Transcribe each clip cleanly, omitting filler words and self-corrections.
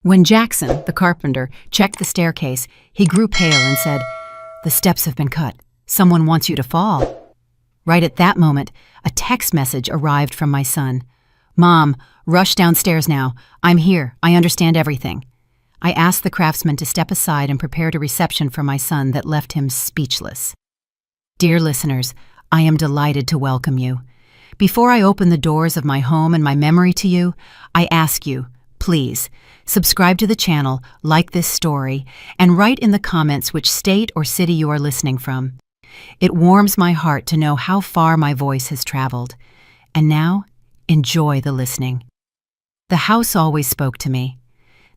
When Jackson, the carpenter, checked the staircase, he grew pale and said, "The steps have been cut. Someone wants you to fall." Right at that moment, a text message arrived from my son. "Mom, rush downstairs now. I'm here. I understand everything." I asked the craftsman to step aside and prepared a reception for my son that left him speechless. Dear listeners, I am delighted to welcome you. Before I open the doors of my home and my memory to you, I ask you, please, subscribe to the channel, like this story, and write in the comments which state or city you are listening from. It warms my heart to know how far my voice has traveled. And now, enjoy the listening. The house always spoke to me.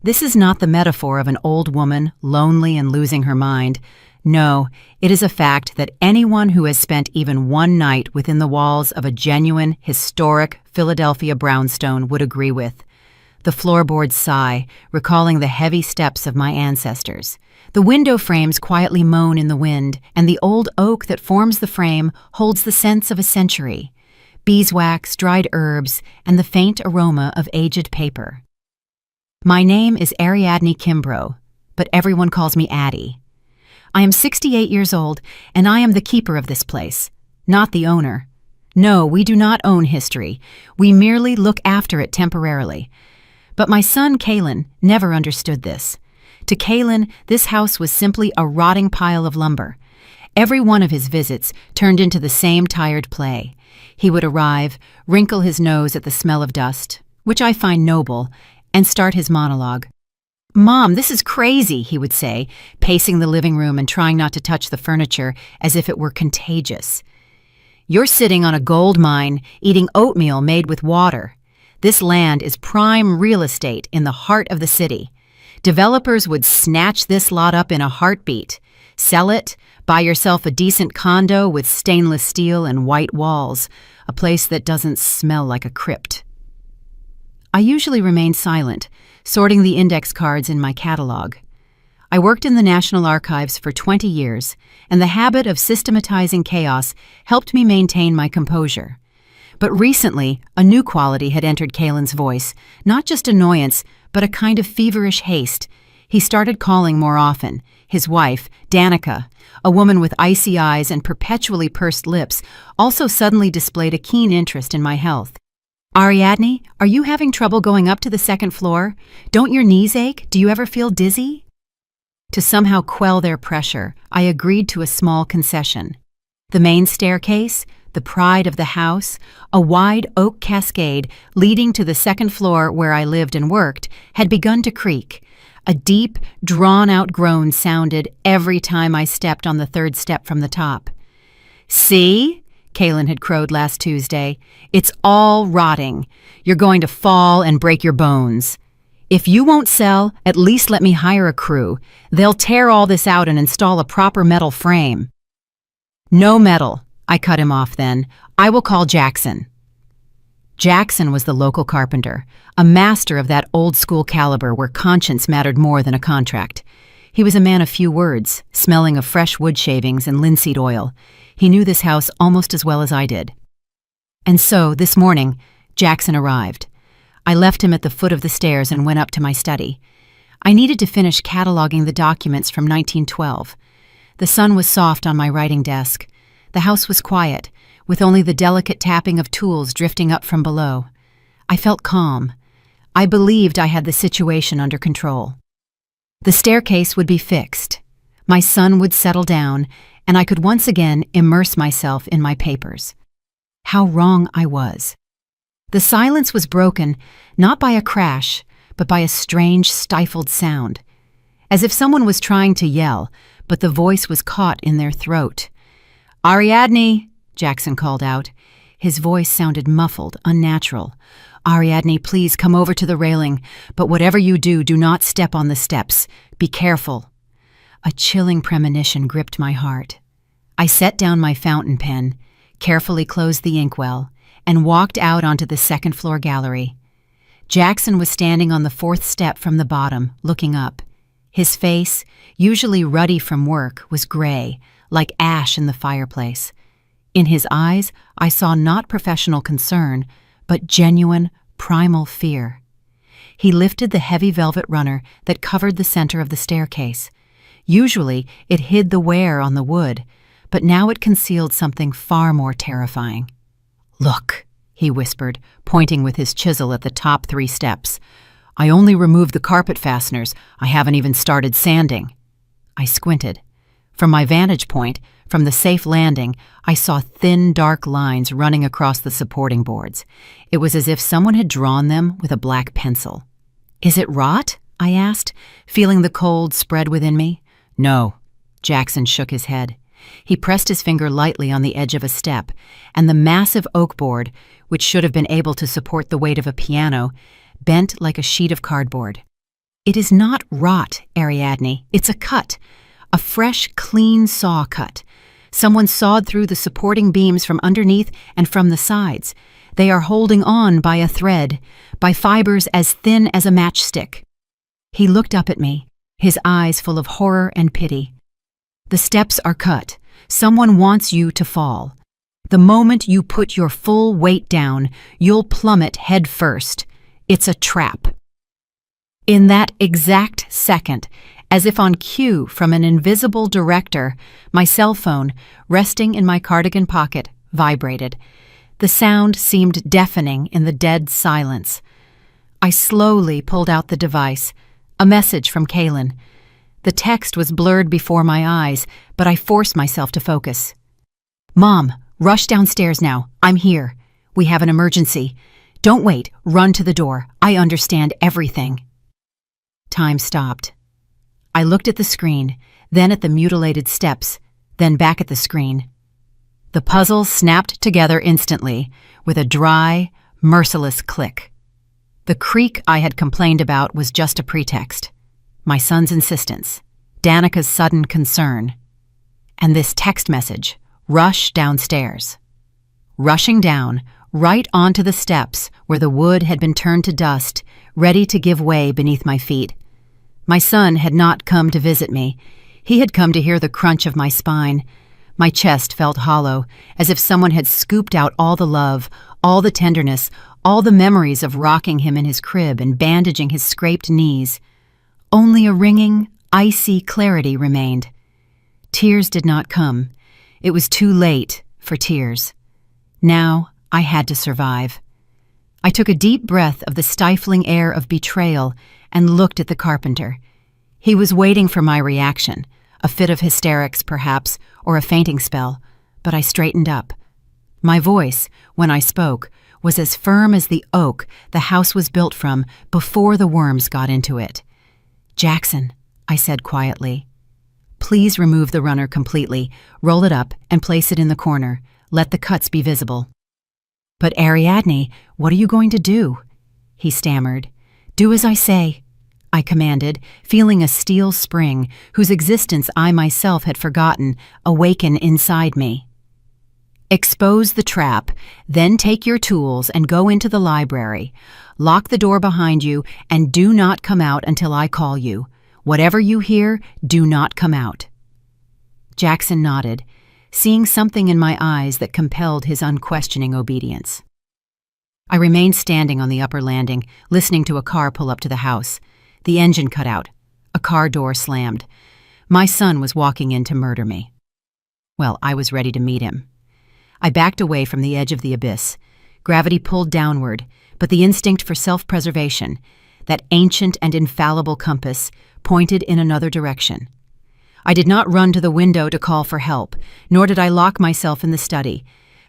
This is not the metaphor of an old woman, lonely and losing her mind. No, it is a fact that anyone who has spent even one night within the walls of a genuine, historic Philadelphia brownstone would agree with. The floorboards sigh, recalling the heavy steps of my ancestors. The window frames quietly moan in the wind, and the old oak that forms the frame holds the sense of a century. Beeswax, dried herbs, and the faint aroma of aged paper. My name is Ariadne Kimbrough, but everyone calls me Addie. I am 68 years old, and I am the keeper of this place, not the owner. No, we do not own history. We merely look after it temporarily. But my son, Kalen, never understood this. To Kalen, this house was simply a rotting pile of lumber. Every one of his visits turned into the same tired play. He would arrive, wrinkle his nose at the smell of dust, which I find noble, and start his monologue. "Mom, this is crazy," he would say, pacing the living room and trying not to touch the furniture as if it were contagious. "You're sitting on a gold mine, eating oatmeal made with water. This land is prime real estate in the heart of the city. Developers would snatch this lot up in a heartbeat. Sell it, buy yourself a decent condo with stainless steel and white walls, a place that doesn't smell like a crypt." I usually remain silent, sorting the index cards in my catalog. I worked in the National Archives for 20 years, and the habit of systematizing chaos helped me maintain my composure. But recently, a new quality had entered Kalen's voice, not just annoyance, but a kind of feverish haste. He started calling more often. His wife, Danica, a woman with icy eyes and perpetually pursed lips, also suddenly displayed a keen interest in my health. "Ariadne, are you having trouble going up to the second floor? Don't your knees ache? Do you ever feel dizzy?" To somehow quell their pressure, I agreed to a small concession. The main staircase, the pride of the house, a wide oak cascade leading to the second floor where I lived and worked, had begun to creak. A deep, drawn-out groan sounded every time I stepped on the third step from the top. "See?" Kalen had crowed last Tuesday. "It's all rotting. You're going to fall and break your bones. If you won't sell, at least let me hire a crew. They'll tear all this out and install a proper metal frame." "No metal," I cut him off then. "I will call Jackson." Jackson was the local carpenter, a master of that old-school caliber where conscience mattered more than a contract. He was a man of few words, smelling of fresh wood shavings and linseed oil. He knew this house almost as well as I did. And so, this morning, Jackson arrived. I left him at the foot of the stairs and went up to my study. I needed to finish cataloging the documents from 1912. The sun was soft on my writing desk. The house was quiet, with only the delicate tapping of tools drifting up from below. I felt calm. I believed I had the situation under control. The staircase would be fixed. My son would settle down, and I could once again immerse myself in my papers. How wrong I was. The silence was broken, not by a crash, but by a strange, stifled sound. As if someone was trying to yell, but the voice was caught in their throat. "Ariadne!" Jackson called out. His voice sounded muffled, unnatural. "Ariadne, please come over to the railing, but whatever you do, do not step on the steps. Be careful." A chilling premonition gripped my heart. I set down my fountain pen, carefully closed the inkwell, and walked out onto the second-floor gallery. Jackson was standing on the fourth step from the bottom, looking up. His face, usually ruddy from work, was gray, like ash in the fireplace. In his eyes, I saw not professional concern, but genuine, primal fear. He lifted the heavy velvet runner that covered the center of the staircase. Usually, it hid the wear on the wood, but now it concealed something far more terrifying. "Look," he whispered, pointing with his chisel at the top 3 steps. "I only removed the carpet fasteners. I haven't even started sanding." I squinted. From my vantage point, from the safe landing, I saw thin, dark lines running across the supporting boards. It was as if someone had drawn them with a black pencil. "Is it rot?" I asked, feeling the cold spread within me. "No." Jackson shook his head. He pressed his finger lightly on the edge of a step, and the massive oak board, which should have been able to support the weight of a piano, bent like a sheet of cardboard. "It is not rot, Ariadne. It's a cut. A fresh, clean saw cut. Someone sawed through the supporting beams from underneath and from the sides. They are holding on by a thread, by fibers as thin as a matchstick." He looked up at me, his eyes full of horror and pity. "The steps are cut. Someone wants you to fall. The moment you put your full weight down, you'll plummet head first. It's a trap." In that exact second, as if on cue from an invisible director, my cell phone, resting in my cardigan pocket, vibrated. The sound seemed deafening in the dead silence. I slowly pulled out the device, a message from Kaylin. The text was blurred before my eyes, but I forced myself to focus. "Mom, rush downstairs now. I'm here. We have an emergency. Don't wait. Run to the door. I understand everything." Time stopped. I looked at the screen, then at the mutilated steps, then back at the screen. The puzzle snapped together instantly, with a dry, merciless click. The creak I had complained about was just a pretext. My son's insistence, Danica's sudden concern, and this text message, "Rush downstairs." Rushing down, right onto the steps where the wood had been turned to dust, ready to give way beneath my feet. My son had not come to visit me. He had come to hear the crunch of my spine. My chest felt hollow, as if someone had scooped out all the love, all the tenderness, all the memories of rocking him in his crib and bandaging his scraped knees. Only a ringing, icy clarity remained. Tears did not come. It was too late for tears. Now I had to survive. I took a deep breath of the stifling air of betrayal and looked at the carpenter. He was waiting for my reaction, a fit of hysterics perhaps, or a fainting spell, but I straightened up. My voice, when I spoke, was as firm as the oak the house was built from before the worms got into it. "Jackson," I said quietly, "please remove the runner completely, roll it up, and place it in the corner. Let the cuts be visible." "But Ariadne, what are you going to do?" he stammered. "Do as I say," I commanded, feeling a steel spring, whose existence I myself had forgotten, awaken inside me. "Expose the trap, then take your tools and go into the library. Lock the door behind you and do not come out until I call you. Whatever you hear, do not come out." Jackson nodded, seeing something in my eyes that compelled his unquestioning obedience. I remained standing on the upper landing, listening to a car pull up to the house. The engine cut out. A car door slammed. My son was walking in to murder me. Well, I was ready to meet him. I backed away from the edge of the abyss. Gravity pulled downward, but the instinct for self-preservation, that ancient and infallible compass, pointed in another direction. I did not run to the window to call for help, nor did I lock myself in the study.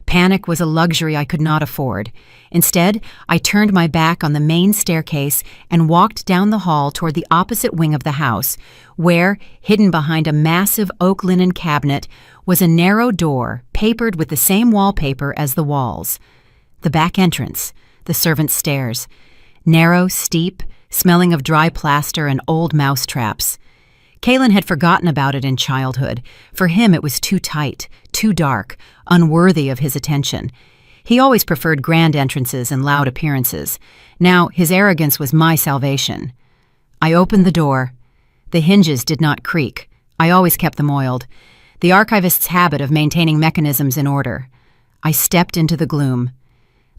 Panic was a luxury I could not afford. Instead, I turned my back on the main staircase and walked down the hall toward the opposite wing of the house, where, hidden behind a massive oak linen cabinet, was a narrow door papered with the same wallpaper as the walls. The back entrance, the servants' stairs. Narrow, steep, smelling of dry plaster and old mouse traps. Kaylin had forgotten about it in childhood. For him it was too tight, too dark, unworthy of his attention. He always preferred grand entrances and loud appearances. Now his arrogance was my salvation. I opened the door. The hinges did not creak. I always kept them oiled. The archivist's habit of maintaining mechanisms in order. I stepped into the gloom.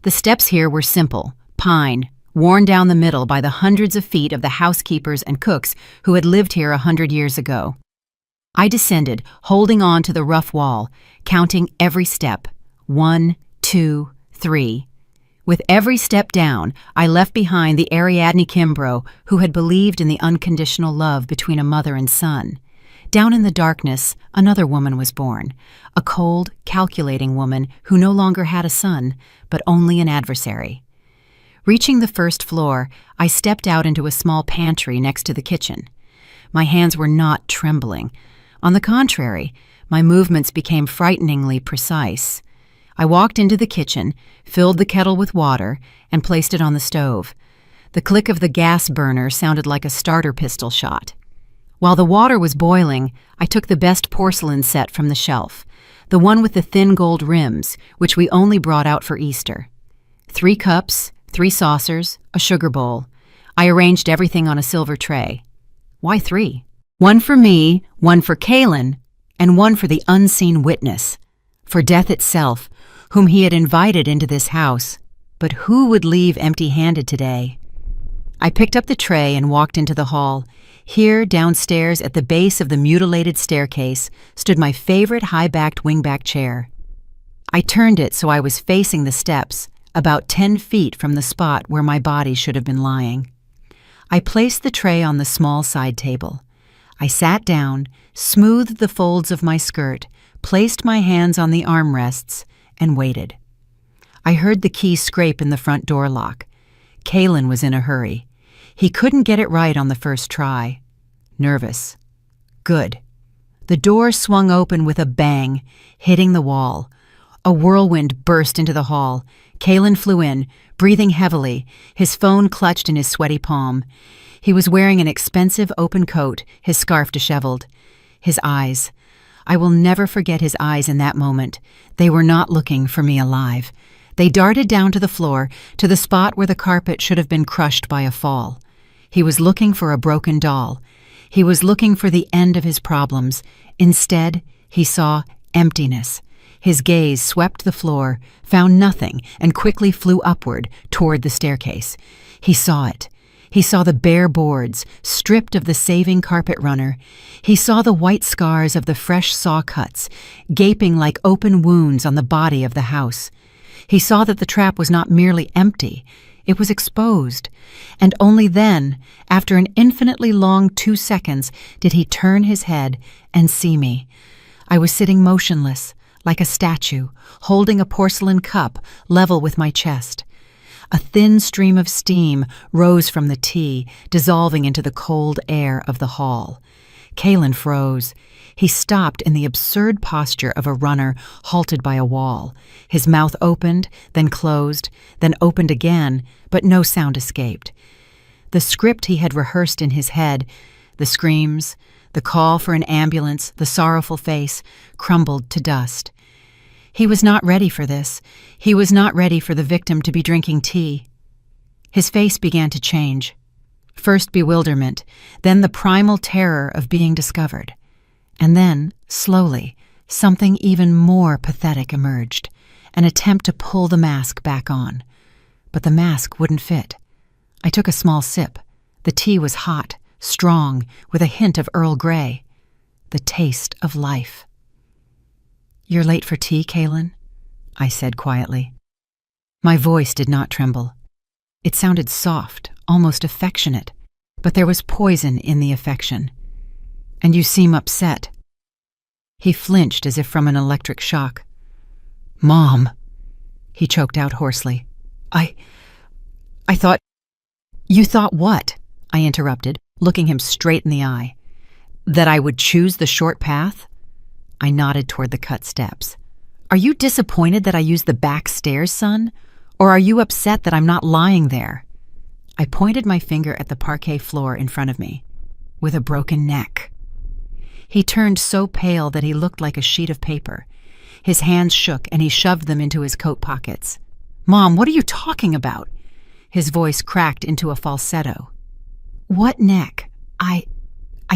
The steps here were simple, pine, worn down the middle by the hundreds of feet of the housekeepers and cooks who had lived here 100 years ago. I descended, holding on to the rough wall, counting every step. 1, 2, 3. With every step down, I left behind the Ariadne Kimbrough who had believed in the unconditional love between a mother and son. Down in the darkness, another woman was born, a cold, calculating woman who no longer had a son, but only an adversary. Reaching the first floor, I stepped out into a small pantry next to the kitchen. My hands were not trembling. On the contrary, my movements became frighteningly precise. I walked into the kitchen, filled the kettle with water, and placed it on the stove. The click of the gas burner sounded like a starter pistol shot. While the water was boiling, I took the best porcelain set from the shelf, the one with the thin gold rims, which we only brought out for Easter. 3 cups, 3 saucers, a sugar bowl. I arranged everything on a silver tray. Why 3? 1 for me, 1 for Kaylin, and 1 for the unseen witness, for death itself, whom he had invited into this house. But who would leave empty-handed today? I picked up the tray and walked into the hall. Here, downstairs, at the base of the mutilated staircase, stood my favorite high-backed wingback chair. I turned it so I was facing the steps, about 10 feet from the spot where my body should have been lying. I placed the tray on the small side table. I sat down, smoothed the folds of my skirt, placed my hands on the armrests, and waited. I heard the key scrape in the front door lock. Kaylin was in a hurry. He couldn't get it right on the first try. Nervous. Good. The door swung open with a bang, hitting the wall. A whirlwind burst into the hall. Kaylin flew in, breathing heavily, his phone clutched in his sweaty palm. He was wearing an expensive open coat, his scarf disheveled. His eyes. I will never forget his eyes in that moment. They were not looking for me alive. They darted down to the floor, to the spot where the carpet should have been crushed by a fall. He was looking for a broken doll. He was looking for the end of his problems. Instead, he saw emptiness. His gaze swept the floor, found nothing, and quickly flew upward toward the staircase. He saw it. He saw the bare boards, stripped of the saving carpet runner. He saw the white scars of the fresh saw cuts, gaping like open wounds on the body of the house. He saw that the trap was not merely empty, it was exposed. And only then, after an infinitely long 2 seconds, did he turn his head and see me. I was sitting motionless, like a statue, holding a porcelain cup level with my chest. A thin stream of steam rose from the tea, dissolving into the cold air of the hall. Kaylin froze. He stopped in the absurd posture of a runner halted by a wall. His mouth opened, then closed, then opened again, but no sound escaped. The script he had rehearsed in his head, the screams, the call for an ambulance, the sorrowful face, crumbled to dust. He was not ready for this. He was not ready for the victim to be drinking tea. His face began to change. First bewilderment, then the primal terror of being discovered. And then, slowly, something even more pathetic emerged, an attempt to pull the mask back on. But the mask wouldn't fit. I took a small sip. The tea was hot, strong, with a hint of Earl Grey. The taste of life. "You're late for tea, Kaylin?" I said quietly. My voice did not tremble. It sounded soft, almost affectionate, but there was poison in the affection. "And you seem upset." He flinched as if from an electric shock. "Mom," he choked out hoarsely. I thought—" "You thought what?" I interrupted, looking him straight in the eye. "That I would choose the short path?" I nodded toward the cut steps. "Are you disappointed that I used the back stairs, son? Or are you upset that I'm not lying there?" I pointed my finger at the parquet floor in front of me. "With a broken neck." He turned so pale that he looked like a sheet of paper. His hands shook and he shoved them into his coat pockets. "Mom, what are you talking about?" His voice cracked into a falsetto. "What neck? I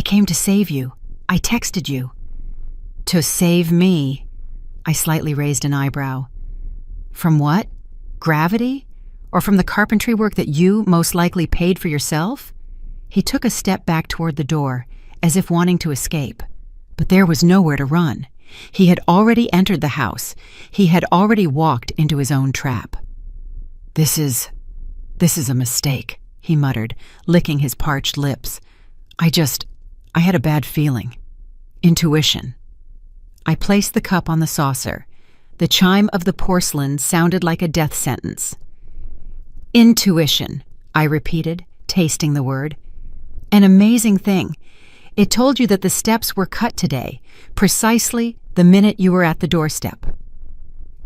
came to save you. I texted you." "To save me?" I slightly raised an eyebrow. "From what? Gravity? Or from the carpentry work that you most likely paid for yourself? He took a step back toward the door, as if wanting to escape. But there was nowhere to run. He had already entered the house. He had already walked into his own trap. This is a mistake," he muttered, licking his parched lips. I had a bad feeling. Intuition. I placed the cup on the saucer. The chime of the porcelain sounded like a death sentence. Intuition, I repeated, tasting the word. An amazing thing. It told you that the steps were cut today, precisely the minute you were at the doorstep.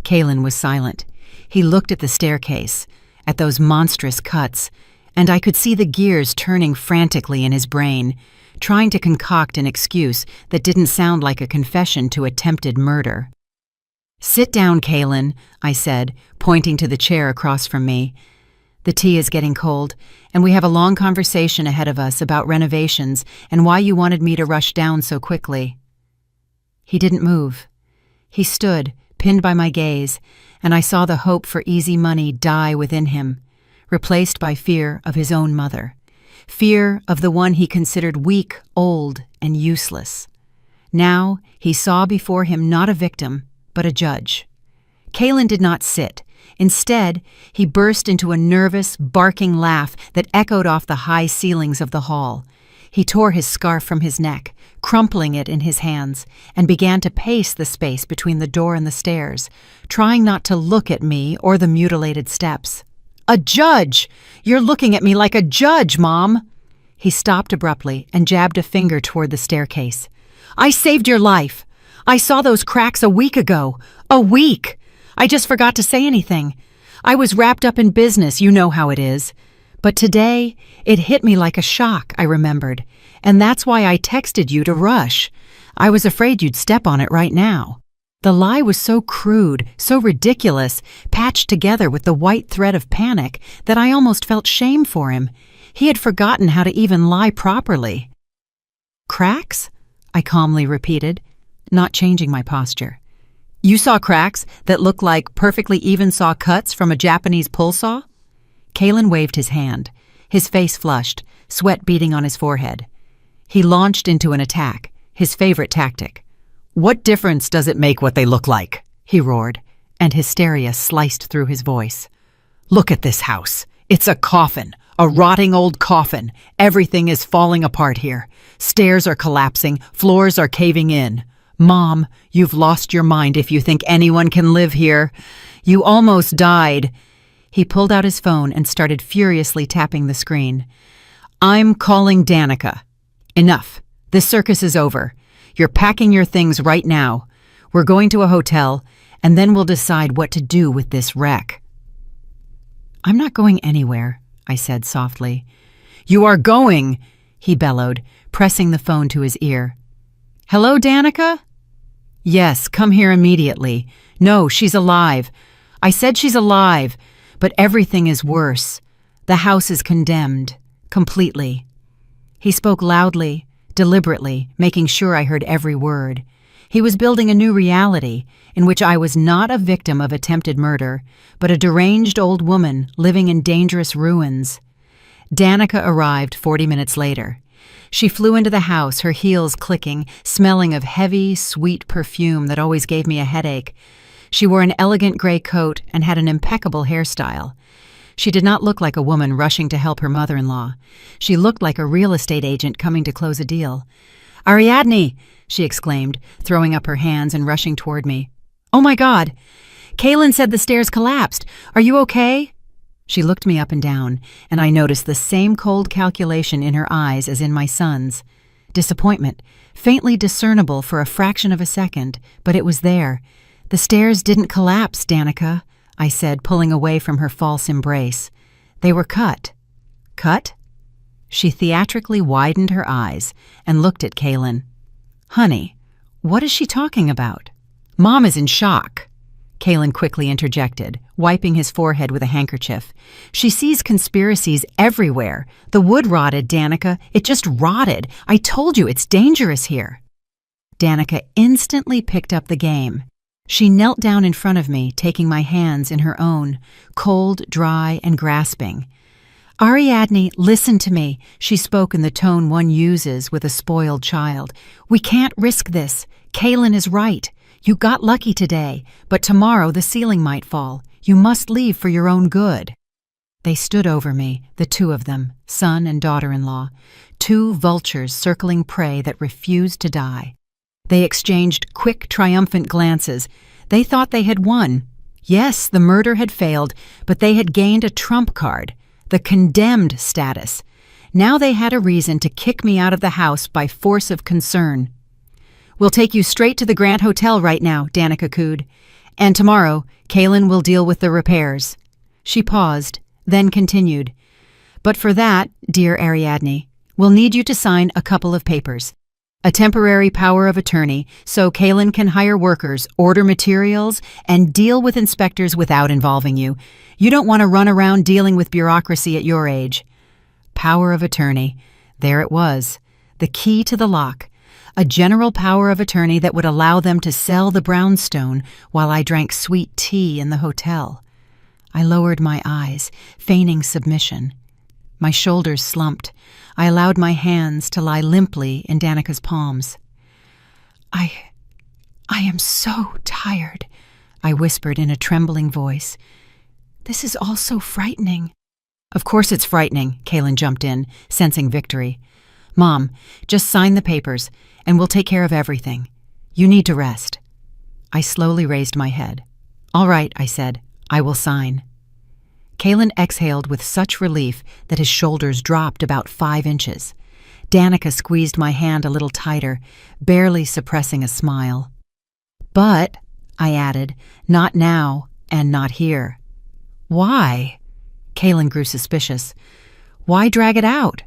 Kalen was silent. He looked at the staircase, at those monstrous cuts, and I could see the gears turning frantically in his brain, trying to concoct an excuse that didn't sound like a confession to attempted murder. "Sit down, Kalen," I said, pointing to the chair across from me. "The tea is getting cold, and we have a long conversation ahead of us about renovations and why you wanted me to rush down so quickly." He didn't move. He stood, pinned by my gaze, and I saw the hope for easy money die within him, replaced by fear of his own mother. Fear of the one he considered weak, old, and useless. Now he saw before him not a victim, but a judge. Kalen did not sit. Instead, he burst into a nervous, barking laugh that echoed off the high ceilings of the hall. He tore his scarf from his neck, crumpling it in his hands, and began to pace the space between the door and the stairs, trying not to look at me or the mutilated steps. "A judge! You're looking at me like a judge, Mom!" He stopped abruptly and jabbed a finger toward the staircase. "I saved your life! I saw those cracks a week ago! A week! I just forgot to say anything. I was wrapped up in business, you know how it is. But today, it hit me like a shock, I remembered, and that's why I texted you to rush. I was afraid you'd step on it right now." The lie was so crude, so ridiculous, patched together with the white thread of panic, that I almost felt shame for him. He had forgotten how to even lie properly. "Cracks?" I calmly repeated, not changing my posture. "You saw cracks that looked like perfectly even saw cuts from a Japanese pull saw?" Kalen waved his hand. His face flushed, sweat beading on his forehead. He launched into an attack, his favorite tactic. "What difference does it make what they look like?" he roared, and hysteria sliced through his voice. "Look at this house. It's a coffin, a rotting old coffin. Everything is falling apart here. Stairs are collapsing, floors are caving in. Mom, you've lost your mind if you think anyone can live here. You almost died." He pulled out his phone and started furiously tapping the screen. "I'm calling Danica. Enough. This circus is over. You're packing your things right now. We're going to a hotel, and then we'll decide what to do with this wreck." "I'm not going anywhere," I said softly. "You are going," he bellowed, pressing the phone to his ear. "Hello, Danica?" "Yes, come here immediately. No, she's alive. I said she's alive, but everything is worse. The house is condemned, completely." He spoke loudly, deliberately, making sure I heard every word. He was building a new reality in which I was not a victim of attempted murder, but a deranged old woman living in dangerous ruins. Danica arrived 40 minutes later. She flew into the house, her heels clicking, smelling of heavy, sweet perfume that always gave me a headache. She wore an elegant gray coat and had an impeccable hairstyle. She did not look like a woman rushing to help her mother-in-law. She looked like a real estate agent coming to close a deal. "Ariadne!" she exclaimed, throwing up her hands and rushing toward me. "Oh my God! Kalen said the stairs collapsed. Are you okay?" She looked me up and down, and I noticed the same cold calculation in her eyes as in my son's. Disappointment, faintly discernible for a fraction of a second, but it was there. "The stairs didn't collapse, Danica," I said, pulling away from her false embrace. "They were cut." "Cut?" She theatrically widened her eyes and looked at Kalen. "Honey, what is she talking about?" "Mom is in shock," Kalen quickly interjected, wiping his forehead with a handkerchief. "She sees conspiracies everywhere. The wood rotted, Danica. It just rotted. I told you it's dangerous here." Danica instantly picked up the game. She knelt down in front of me, taking my hands in her own, cold, dry, and grasping. "Ariadne, listen to me," she spoke in the tone one uses with a spoiled child. "We can't risk this. Kaylin is right. You got lucky today, but tomorrow the ceiling might fall. You must leave for your own good." They stood over me, the two of them, son and daughter-in-law, two vultures circling prey that refused to die. They exchanged quick, triumphant glances. They thought they had won. Yes, the murder had failed, but they had gained a trump card, the condemned status. Now they had a reason to kick me out of the house by force of concern. "We'll take you straight to the Grand Hotel right now," Danica cooed. "And tomorrow, Kaylin will deal with the repairs." She paused, then continued. "But for that, dear Ariadne, we'll need you to sign a couple of papers. A temporary power of attorney so Kaylin can hire workers, order materials, and deal with inspectors without involving you. You don't want to run around dealing with bureaucracy at your age." Power of attorney. There it was. The key to the lock. A general power of attorney that would allow them to sell the brownstone while I drank sweet tea in the hotel. I lowered my eyes, feigning submission. My shoulders slumped. I allowed my hands to lie limply in Danica's palms. I am so tired," I whispered in a trembling voice. "This is all so frightening." "Of course it's frightening," Kaylin jumped in, sensing victory. "Mom, just sign the papers, and we'll take care of everything. You need to rest." I slowly raised my head. "All right," I said. "I will sign." Kaylin exhaled with such relief that his shoulders dropped about 5 inches. Danica squeezed my hand a little tighter, barely suppressing a smile. "But," I added, "not now and not here." "Why?" Kaylin grew suspicious. "Why drag it out?"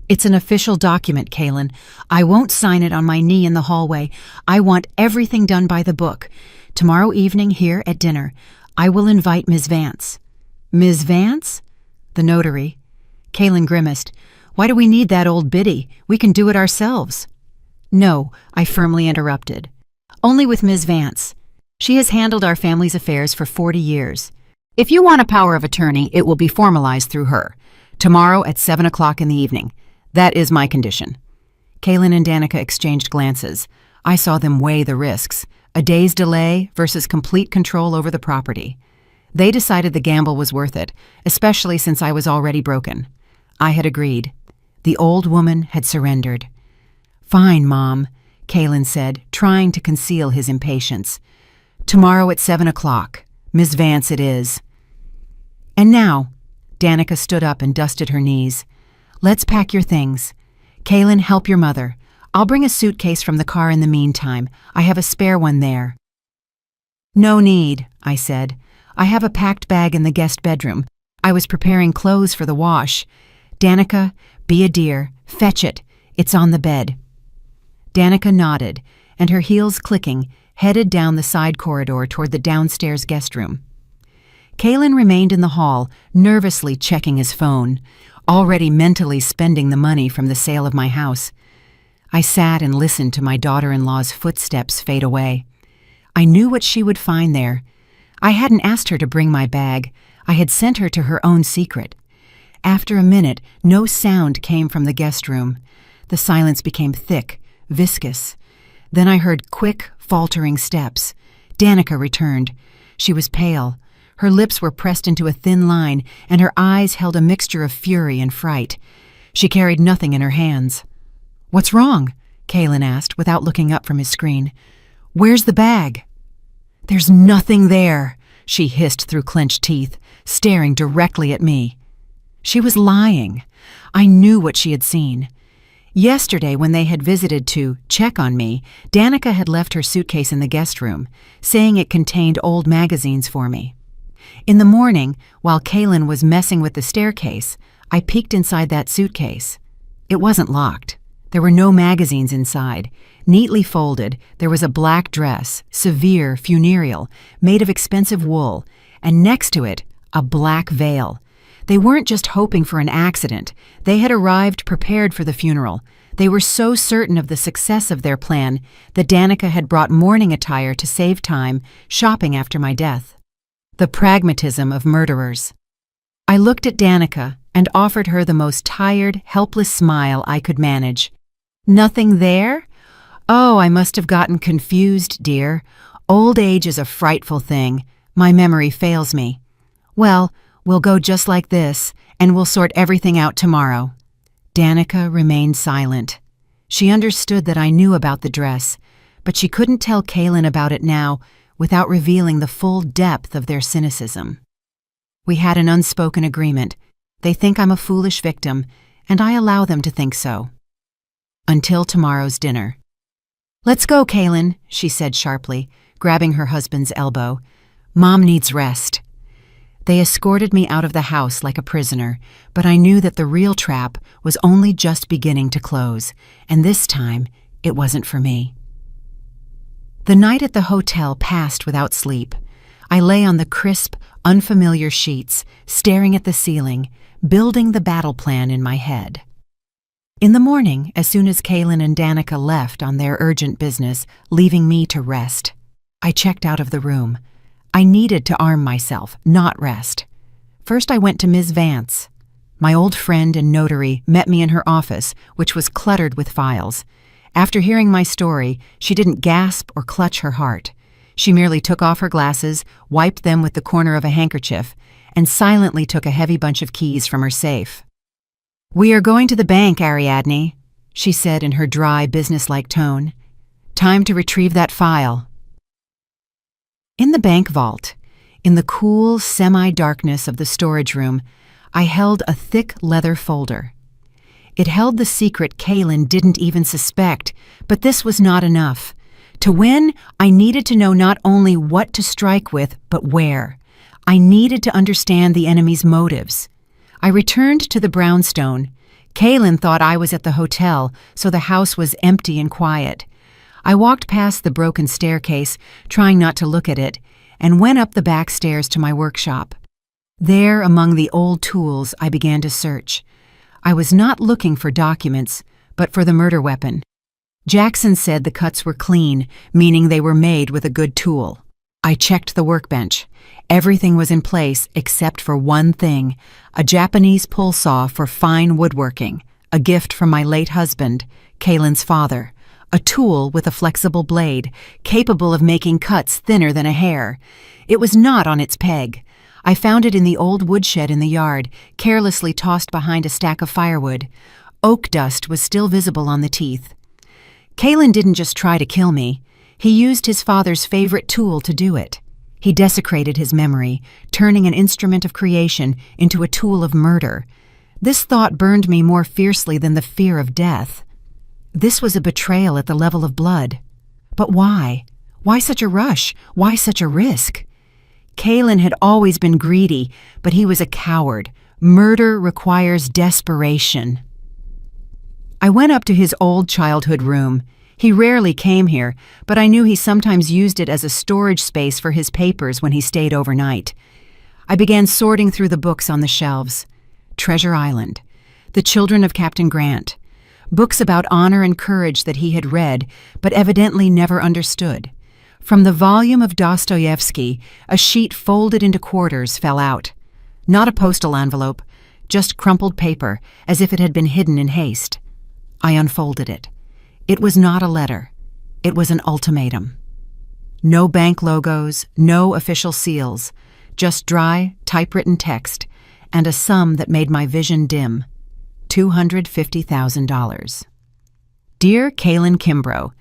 "It's an official document, Kaylin. I won't sign it on my knee in the hallway. I want everything done by the book. Tomorrow evening here at dinner, I will invite Ms. Vance." "Ms. Vance?" "The notary." Kaylin grimaced. "Why do we need that old biddy? We can do it ourselves." "No," I firmly interrupted. "Only with Ms. Vance. She has handled our family's affairs for 40 years. If you want a power of attorney, it will be formalized through her. Tomorrow at 7 o'clock in the evening. That is my condition." Kaylin and Danica exchanged glances. I saw them weigh the risks. A day's delay versus complete control over the property. They decided the gamble was worth it, especially since I was already broken. I had agreed. The old woman had surrendered. "Fine, Mom," Kaylin said, trying to conceal his impatience. "Tomorrow at 7 o'clock. Miss Vance it is." "And now," Danica stood up and dusted her knees. "Let's pack your things. Kaylin, help your mother. I'll bring a suitcase from the car in the meantime. I have a spare one there." "No need," I said. "I have a packed bag in the guest bedroom. I was preparing clothes for the wash. Danica, be a dear. Fetch it. It's on the bed." Danica nodded, and her heels clicking, headed down the side corridor toward the downstairs guest room. Kaylin remained in the hall, nervously checking his phone, already mentally spending the money from the sale of my house. I sat and listened to my daughter-in-law's footsteps fade away. I knew what she would find there. I hadn't asked her to bring my bag. I had sent her to her own secret. After a minute, no sound came from the guest room. The silence became thick, viscous. Then I heard quick, faltering steps. Danica returned. She was pale. Her lips were pressed into a thin line, and her eyes held a mixture of fury and fright. She carried nothing in her hands. "What's wrong?" Kaylin asked, without looking up from his screen. "Where's the bag?" "There's nothing there," she hissed through clenched teeth, staring directly at me. She was lying. I knew what she had seen. Yesterday, when they had visited to check on me, Danica had left her suitcase in the guest room, saying it contained old magazines for me. In the morning, while Kaylin was messing with the staircase, I peeked inside that suitcase. It wasn't locked. There were no magazines inside. Neatly folded, there was a black dress, severe, funereal, made of expensive wool, and next to it, a black veil. They weren't just hoping for an accident. They had arrived prepared for the funeral. They were so certain of the success of their plan that Danica had brought mourning attire to save time shopping after my death. The pragmatism of murderers. I looked at Danica and offered her the most tired, helpless smile I could manage. "Nothing there? Oh, I must have gotten confused, dear. Old age is a frightful thing. My memory fails me. Well, we'll go just like this, and we'll sort everything out tomorrow." Danica remained silent. She understood that I knew about the dress, but she couldn't tell Kaylin about it now without revealing the full depth of their cynicism. We had an unspoken agreement. They think I'm a foolish victim, and I allow them to think so. Until tomorrow's dinner. "Let's go, Kaylin," she said sharply, grabbing her husband's elbow. "Mom needs rest." They escorted me out of the house like a prisoner, but I knew that the real trap was only just beginning to close, and this time it wasn't for me. The night at the hotel passed without sleep. I lay on the crisp, unfamiliar sheets, staring at the ceiling, building the battle plan in my head. In the morning, as soon as Kaylin and Danica left on their urgent business, leaving me to rest, I checked out of the room. I needed to arm myself, not rest. First I went to Ms. Vance. My old friend and notary met me in her office, which was cluttered with files. After hearing my story, she didn't gasp or clutch her heart. She merely took off her glasses, wiped them with the corner of a handkerchief, and silently took a heavy bunch of keys from her safe. "We are going to the bank, Ariadne," she said in her dry, businesslike tone. "Time to retrieve that file." In the bank vault, in the cool semi-darkness of the storage room, I held a thick leather folder. It held the secret Kaylin didn't even suspect, but this was not enough. To win, I needed to know not only what to strike with, but where. I needed to understand the enemy's motives. I returned to the brownstone. Kaylin thought I was at the hotel, so the house was empty and quiet. I walked past the broken staircase, trying not to look at it, and went up the back stairs to my workshop. There, among the old tools, I began to search. I was not looking for documents, but for the murder weapon. Jackson said the cuts were clean, meaning they were made with a good tool. I checked the workbench. Everything was in place except for one thing, a Japanese pull saw for fine woodworking, a gift from my late husband, Kaylin's father. A tool with a flexible blade, capable of making cuts thinner than a hair. It was not on its peg. I found it in the old woodshed in the yard, carelessly tossed behind a stack of firewood. Oak dust was still visible on the teeth. Kaylin didn't just try to kill me. He used his father's favorite tool to do it. He desecrated his memory, turning an instrument of creation into a tool of murder. This thought burned me more fiercely than the fear of death. This was a betrayal at the level of blood. But why? Why such a rush? Why such a risk? Kaylin had always been greedy, but he was a coward. Murder requires desperation. I went up to his old childhood room. He rarely came here, but I knew he sometimes used it as a storage space for his papers when he stayed overnight. I began sorting through the books on the shelves. Treasure Island, The Children of Captain Grant, books about honor and courage that he had read, but evidently never understood. From the volume of Dostoevsky, a sheet folded into quarters fell out. Not a postal envelope, just crumpled paper, as if it had been hidden in haste. I unfolded it. It was not a letter. It was an ultimatum. No bank logos, no official seals, just dry, typewritten text, and a sum that made my vision dim. $250,000. Dear Kaylin Kimbrough,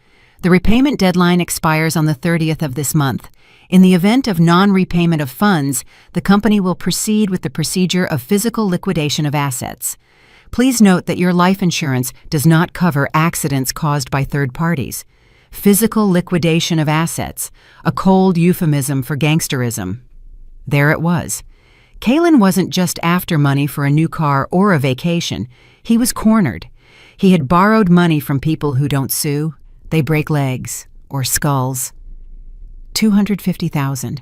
the repayment deadline expires on the 30th of this month. In the event of non-repayment of funds, the company will proceed with the procedure of physical liquidation of assets. Please note that your life insurance does not cover accidents caused by third parties. Physical liquidation of assets, a cold euphemism for gangsterism. There it was. Kaylin wasn't just after money for a new car or a vacation. He was cornered. He had borrowed money from people who don't sue. They break legs or skulls. $250,000.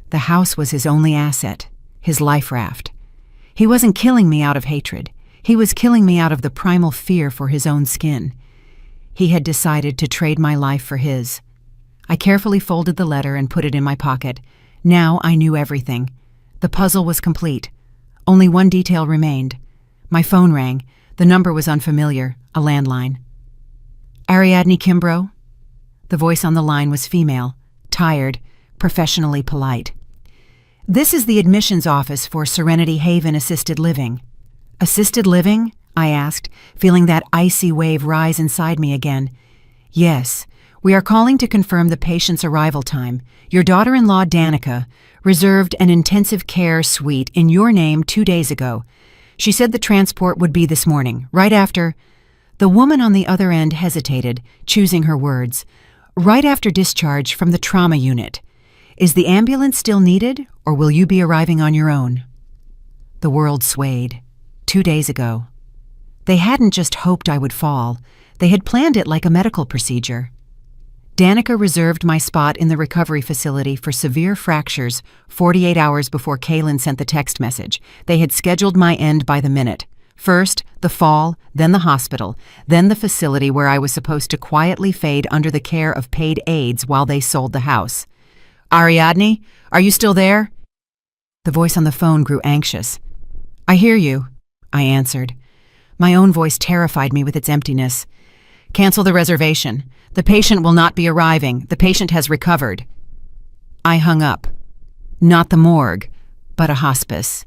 The house was his only asset, his life raft. He wasn't killing me out of hatred. He was killing me out of the primal fear for his own skin. He had decided to trade my life for his. I carefully folded the letter and put it in my pocket. Now I knew everything. The puzzle was complete. Only one detail remained. My phone rang. The number was unfamiliar, a landline. Ariadne Kimbrough? The voice on the line was female, tired, professionally polite. This is the admissions office for Serenity Haven Assisted Living. Assisted living? I asked, feeling that icy wave rise inside me again. Yes, we are calling to confirm the patient's arrival time. Your daughter-in-law, Danica, reserved an intensive care suite in your name 2 days ago. She said the transport would be this morning, right after... The woman on the other end hesitated, choosing her words. Right after discharge from the trauma unit. Is the ambulance still needed, or will you be arriving on your own? The world swayed. 2 days ago. They hadn't just hoped I would fall. They had planned it like a medical procedure. Danica reserved my spot in the recovery facility for severe fractures 48 hours before Kaylin sent the text message. They had scheduled my end by the minute. First, the fall, then the hospital, then the facility where I was supposed to quietly fade under the care of paid aides while they sold the house. Ariadne, are you still there? The voice on the phone grew anxious. I hear you, I answered. My own voice terrified me with its emptiness. Cancel the reservation. The patient will not be arriving. The patient has recovered. I hung up. Not the morgue, but a hospice.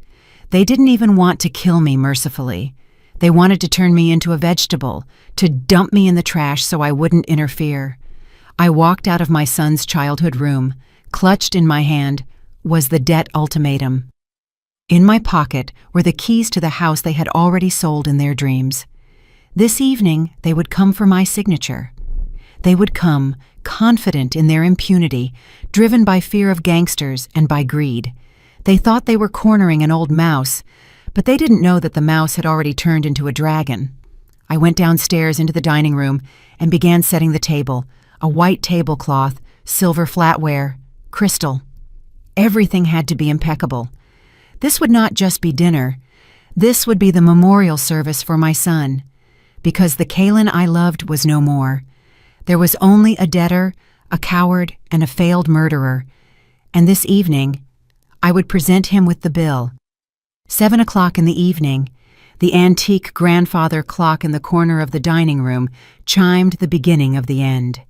They didn't even want to kill me mercifully. They wanted to turn me into a vegetable, to dump me in the trash so I wouldn't interfere. I walked out of my son's childhood room. Clutched in my hand was the debt ultimatum. In my pocket were the keys to the house they had already sold in their dreams. This evening, they would come for my signature. They would come, confident in their impunity, driven by fear of gangsters and by greed. They thought they were cornering an old mouse, but they didn't know that the mouse had already turned into a dragon. I went downstairs into the dining room and began setting the table, a white tablecloth, silver flatware, crystal. Everything had to be impeccable. This would not just be dinner. This would be the memorial service for my son, because the Kaylin I loved was no more. There was only a debtor, a coward, and a failed murderer. And this evening, I would present him with the bill. 7 o'clock in the evening, the antique grandfather clock in the corner of the dining room chimed the beginning of the end.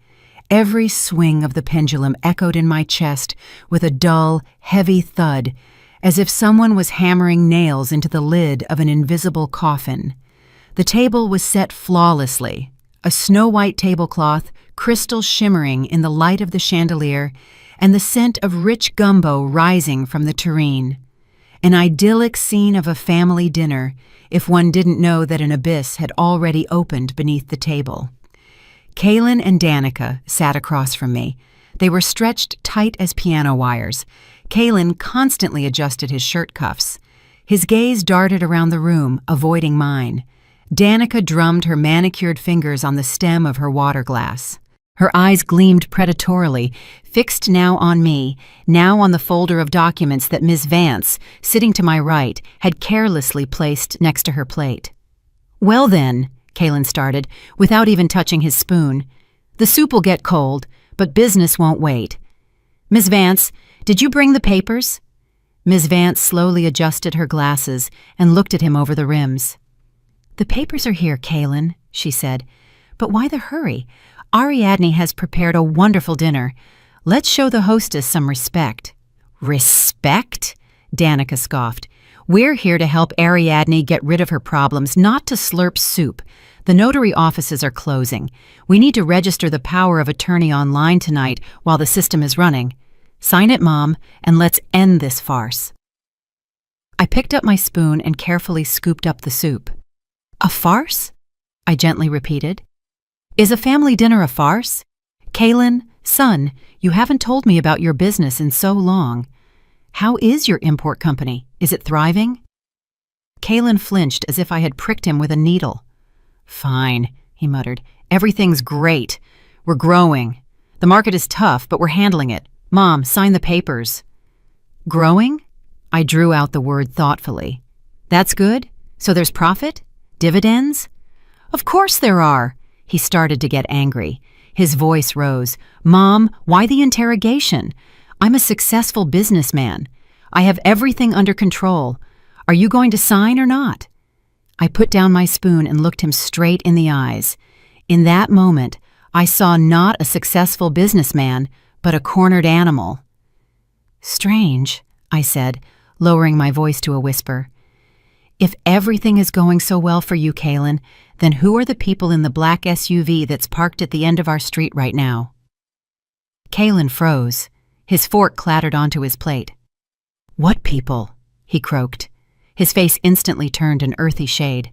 Every swing of the pendulum echoed in my chest with a dull, heavy thud, as if someone was hammering nails into the lid of an invisible coffin. The table was set flawlessly, a snow-white tablecloth, crystal shimmering in the light of the chandelier, and the scent of rich gumbo rising from the tureen. An idyllic scene of a family dinner, if one didn't know that an abyss had already opened beneath the table. Kaylin and Danica sat across from me. They were stretched tight as piano wires. Kaylin constantly adjusted his shirt cuffs. His gaze darted around the room, avoiding mine. Danica drummed her manicured fingers on the stem of her water glass. Her eyes gleamed predatorily, fixed now on me, now on the folder of documents that Ms. Vance, sitting to my right, had carelessly placed next to her plate. Well then, Kaylin started, without even touching his spoon. The soup will get cold, but business won't wait. Ms. Vance, did you bring the papers? Ms. Vance slowly adjusted her glasses and looked at him over the rims. The papers are here, Kaylin, she said. But why the hurry? Ariadne has prepared a wonderful dinner. Let's show the hostess some respect. Respect? Danica scoffed. We're here to help Ariadne get rid of her problems, not to slurp soup. The notary offices are closing. We need to register the power of attorney online tonight while the system is running. Sign it, Mom, and let's end this farce. I picked up my spoon and carefully scooped up the soup. A farce? I gently repeated. Is a family dinner a farce? Kaylin, son, you haven't told me about your business in so long. How is your import company? Is it thriving? Kaylin flinched as if I had pricked him with a needle. Fine, he muttered. Everything's great. We're growing. The market is tough, but we're handling it. Mom, sign the papers. Growing? I drew out the word thoughtfully. That's good? So there's profit? Dividends? Of course there are. He started to get angry. His voice rose. Mom, why the interrogation? I'm a successful businessman. I have everything under control. Are you going to sign or not? I put down my spoon and looked him straight in the eyes. In that moment, I saw not a successful businessman, but a cornered animal. Strange, I said, lowering my voice to a whisper. If everything is going so well for you, Kaylin, then who are the people in the black SUV that's parked at the end of our street right now? Kaylin froze. His fork clattered onto his plate. What people? He croaked. His face instantly turned an earthy shade.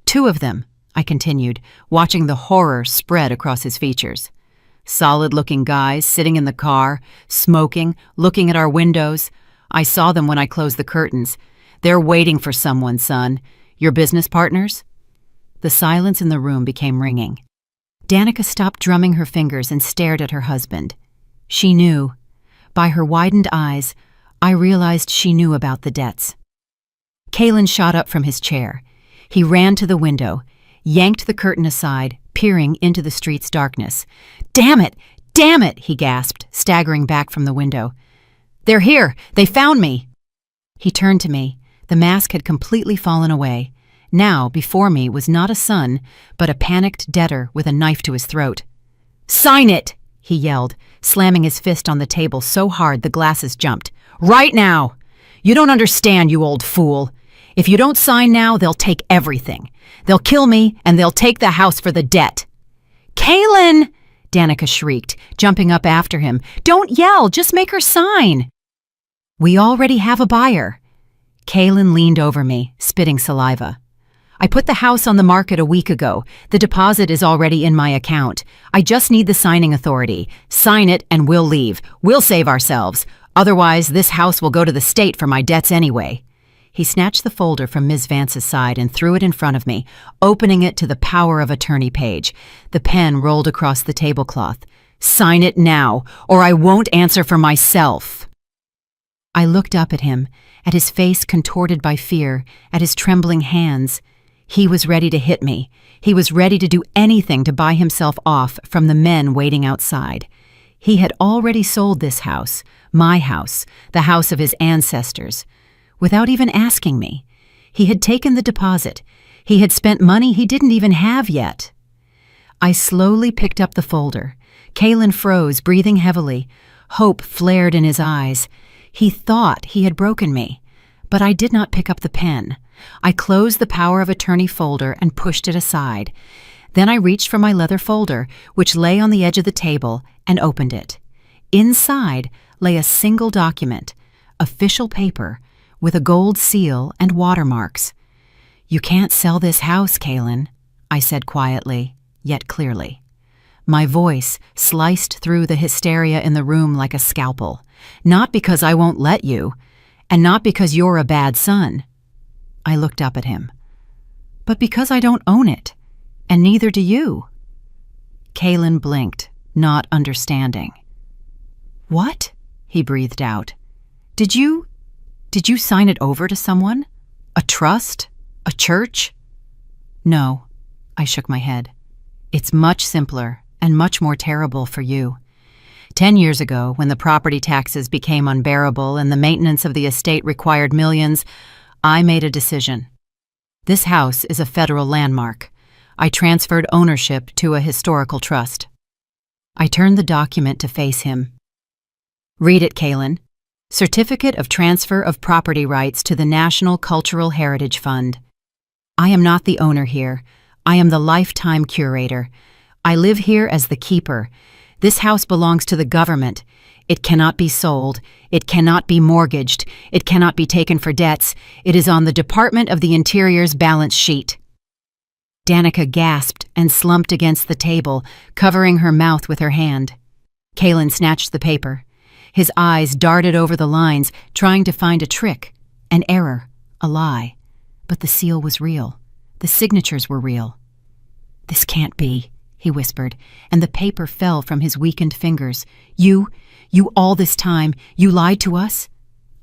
2 of them, I continued, watching the horror spread across his features. Solid-looking guys sitting in the car, smoking, looking at our windows. I saw them when I closed the curtains. They're waiting for someone, son. Your business partners? The silence in the room became ringing. Danica stopped drumming her fingers and stared at her husband. She knew. By her widened eyes, I realized she knew about the debts. Kaylin shot up from his chair. He ran to the window, yanked the curtain aside, peering into the street's darkness. Damn it! Damn it! He gasped, staggering back from the window. They're here! They found me! He turned to me. The mask had completely fallen away. Now, before me was not a son, but a panicked debtor with a knife to his throat. Sign it! He yelled, slamming his fist on the table so hard the glasses jumped. Right now! You don't understand, you old fool. If you don't sign now, they'll take everything. They'll kill me, and they'll take the house for the debt. Kaylin! Danica shrieked, jumping up after him. Don't yell, just make her sign. We already have a buyer. Kaylin leaned over me, spitting saliva. I put the house on the market a week ago. The deposit is already in my account. I just need the signing authority. Sign it and we'll leave. We'll save ourselves. Otherwise, this house will go to the state for my debts anyway. He snatched the folder from Ms. Vance's side and threw it in front of me, opening it to the power of attorney page. The pen rolled across the tablecloth. Sign it now, or I won't answer for myself. I looked up at him, at his face contorted by fear, at his trembling hands. He was ready to hit me. He was ready to do anything to buy himself off from the men waiting outside. He had already sold this house, my house, the house of his ancestors, without even asking me. He had taken the deposit. He had spent money he didn't even have yet. I slowly picked up the folder. Kaylin froze, breathing heavily. Hope flared in his eyes. He thought he had broken me, but I did not pick up the pen. I closed the power of attorney folder and pushed it aside. Then I reached for my leather folder, which lay on the edge of the table, and opened it. Inside lay a single document, official paper, with a gold seal and watermarks. You can't sell this house, Kaylin, I said quietly, yet clearly. My voice sliced through the hysteria in the room like a scalpel. Not because I won't let you, and not because you're a bad son. I looked up at him. But because I don't own it, and neither do you. Kaylin blinked, not understanding. What? He breathed out. Did you sign it over to someone? A trust? A church? No, I shook my head. It's much simpler and much more terrible for you. 10 years ago, when the property taxes became unbearable and the maintenance of the estate required millions, I made a decision. This house is a federal landmark. I transferred ownership to a historical trust. I turned the document to face him. Read it, Kaylin. Certificate of Transfer of Property Rights to the National Cultural Heritage Fund. I am not the owner here. I am the lifetime curator. I live here as the keeper. This house belongs to the government. It cannot be sold. It cannot be mortgaged. It cannot be taken for debts. It is on the Department of the Interior's balance sheet. Danica gasped and slumped against the table, covering her mouth with her hand. Kaylin snatched the paper. His eyes darted over the lines, trying to find a trick, an error, a lie. But the seal was real. The signatures were real. This can't be, he whispered, and the paper fell from his weakened fingers. You all this time, you lied to us?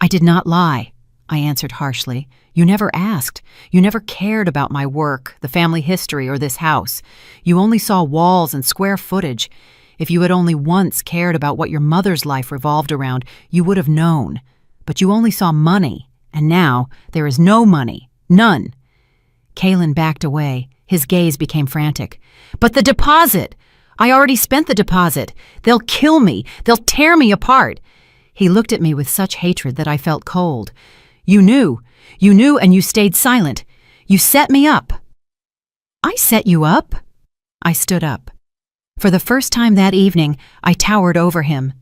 I did not lie, I answered harshly. You never asked. You never cared about my work, the family history, or this house. You only saw walls and square footage. If you had only once cared about what your mother's life revolved around, you would have known. But you only saw money, and now there is no money. None. Kalen backed away. His gaze became frantic. But the deposit! I already spent the deposit. They'll kill me. They'll tear me apart. He looked at me with such hatred that I felt cold. You knew, and you stayed silent. You set me up. I set you up? I stood up. For the first time that evening, I towered over him.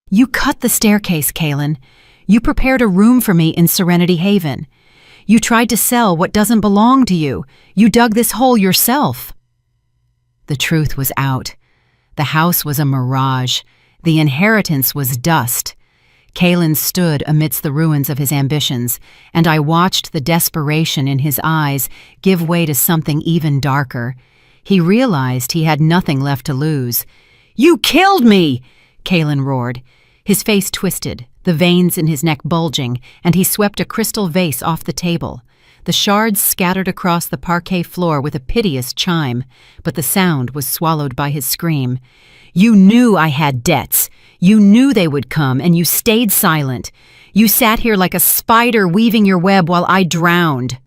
You cut the staircase, Kalen. You prepared a room for me in Serenity Haven. You tried to sell what doesn't belong to you. You dug this hole yourself. The truth was out. The house was a mirage. The inheritance was dust. Kalen stood amidst the ruins of his ambitions, and I watched the desperation in his eyes give way to something even darker. He realized he had nothing left to lose. You killed me! Kalen roared. His face twisted, the veins in his neck bulging, and he swept a crystal vase off the table. The shards scattered across the parquet floor with a piteous chime, but the sound was swallowed by his scream. You knew I had debts. You knew they would come, and you stayed silent. You sat here like a spider weaving your web while I drowned.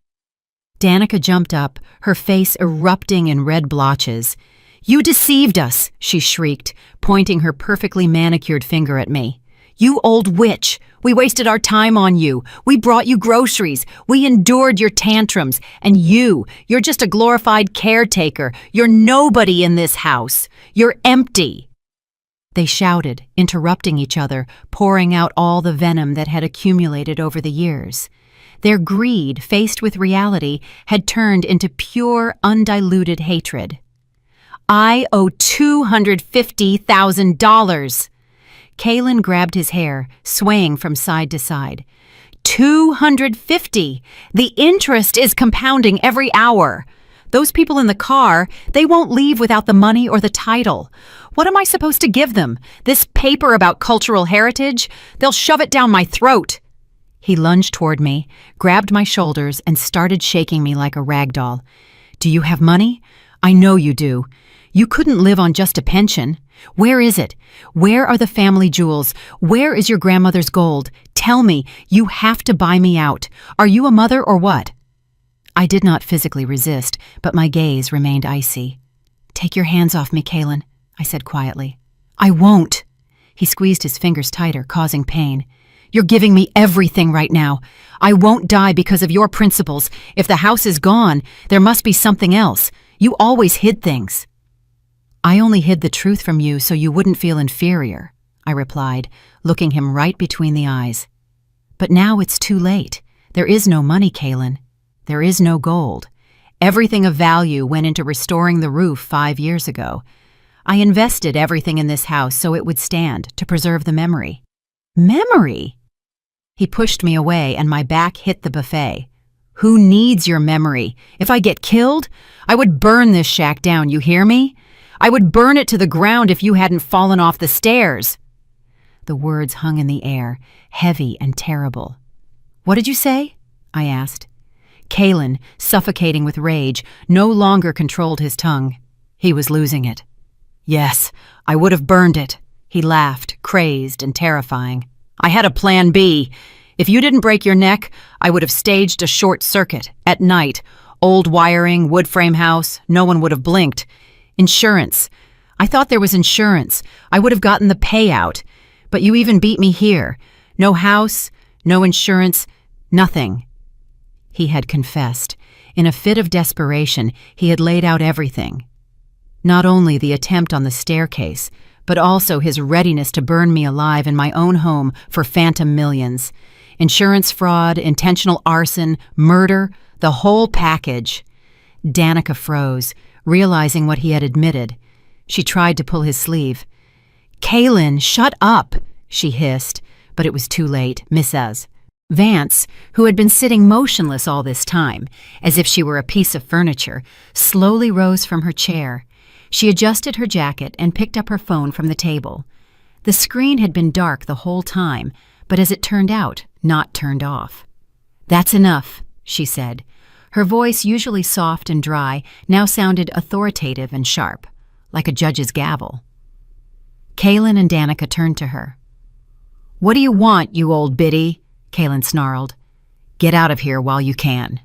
Danica jumped up, her face erupting in red blotches. You deceived us, she shrieked, pointing her perfectly manicured finger at me. You old witch! We wasted our time on you. We brought you groceries. We endured your tantrums. And you're just a glorified caretaker. You're nobody in this house. You're empty. They shouted, interrupting each other, pouring out all the venom that had accumulated over the years. Their greed, faced with reality, had turned into pure, undiluted hatred. I owe $250,000. Kalen grabbed his hair, swaying from side to side. $250! The interest is compounding every hour. Those people in the car, they won't leave without the money or the title. What am I supposed to give them? This paper about cultural heritage? They'll shove it down my throat. He lunged toward me, grabbed my shoulders, and started shaking me like a rag doll. Do you have money? I know you do. You couldn't live on just a pension. Where is it? Where are the family jewels? Where is your grandmother's gold? Tell me, you have to buy me out. Are you a mother or what? I did not physically resist, but my gaze remained icy. Take your hands off me, Kalen, I said quietly. I won't. He squeezed his fingers tighter, causing pain. You're giving me everything right now. I won't die because of your principles. If the house is gone, there must be something else. You always hid things. I only hid the truth from you so you wouldn't feel inferior, I replied, looking him right between the eyes. But now it's too late. There is no money, Kalen. There is no gold. Everything of value went into restoring the roof 5 years ago. I invested everything in this house so it would stand, to preserve the memory. Memory? He pushed me away and my back hit the buffet. Who needs your memory? If I get killed, I would burn this shack down, you hear me? I would burn it to the ground if you hadn't fallen off the stairs. The words hung in the air, heavy and terrible. What did you say? I asked. Kalen, suffocating with rage, no longer controlled his tongue. He was losing it. Yes, I would have burned it. He laughed, crazed and terrifying. I had a plan B. If you didn't break your neck, I would have staged a short circuit, at night. Old wiring, wood frame house, no one would have blinked. Insurance. I thought there was insurance. I would have gotten the payout. But you even beat me here. No house, no insurance, nothing. He had confessed. In a fit of desperation, he had laid out everything. Not only the attempt on the staircase, but also his readiness to burn me alive in my own home for phantom millions. Insurance fraud, intentional arson, murder, the whole package. Danica froze, realizing what he had admitted. She tried to pull his sleeve. Kalen, shut up, she hissed, but it was too late. Mrs. Vance, who had been sitting motionless all this time, as if she were a piece of furniture, slowly rose from her chair. She adjusted her jacket and picked up her phone from the table. The screen had been dark the whole time, but as it turned out, not turned off. "That's enough," she said. Her voice, usually soft and dry, now sounded authoritative and sharp, like a judge's gavel. Kaylin and Danica turned to her. "What do you want, you old biddy?" Kaylin snarled. "Get out of here while you can."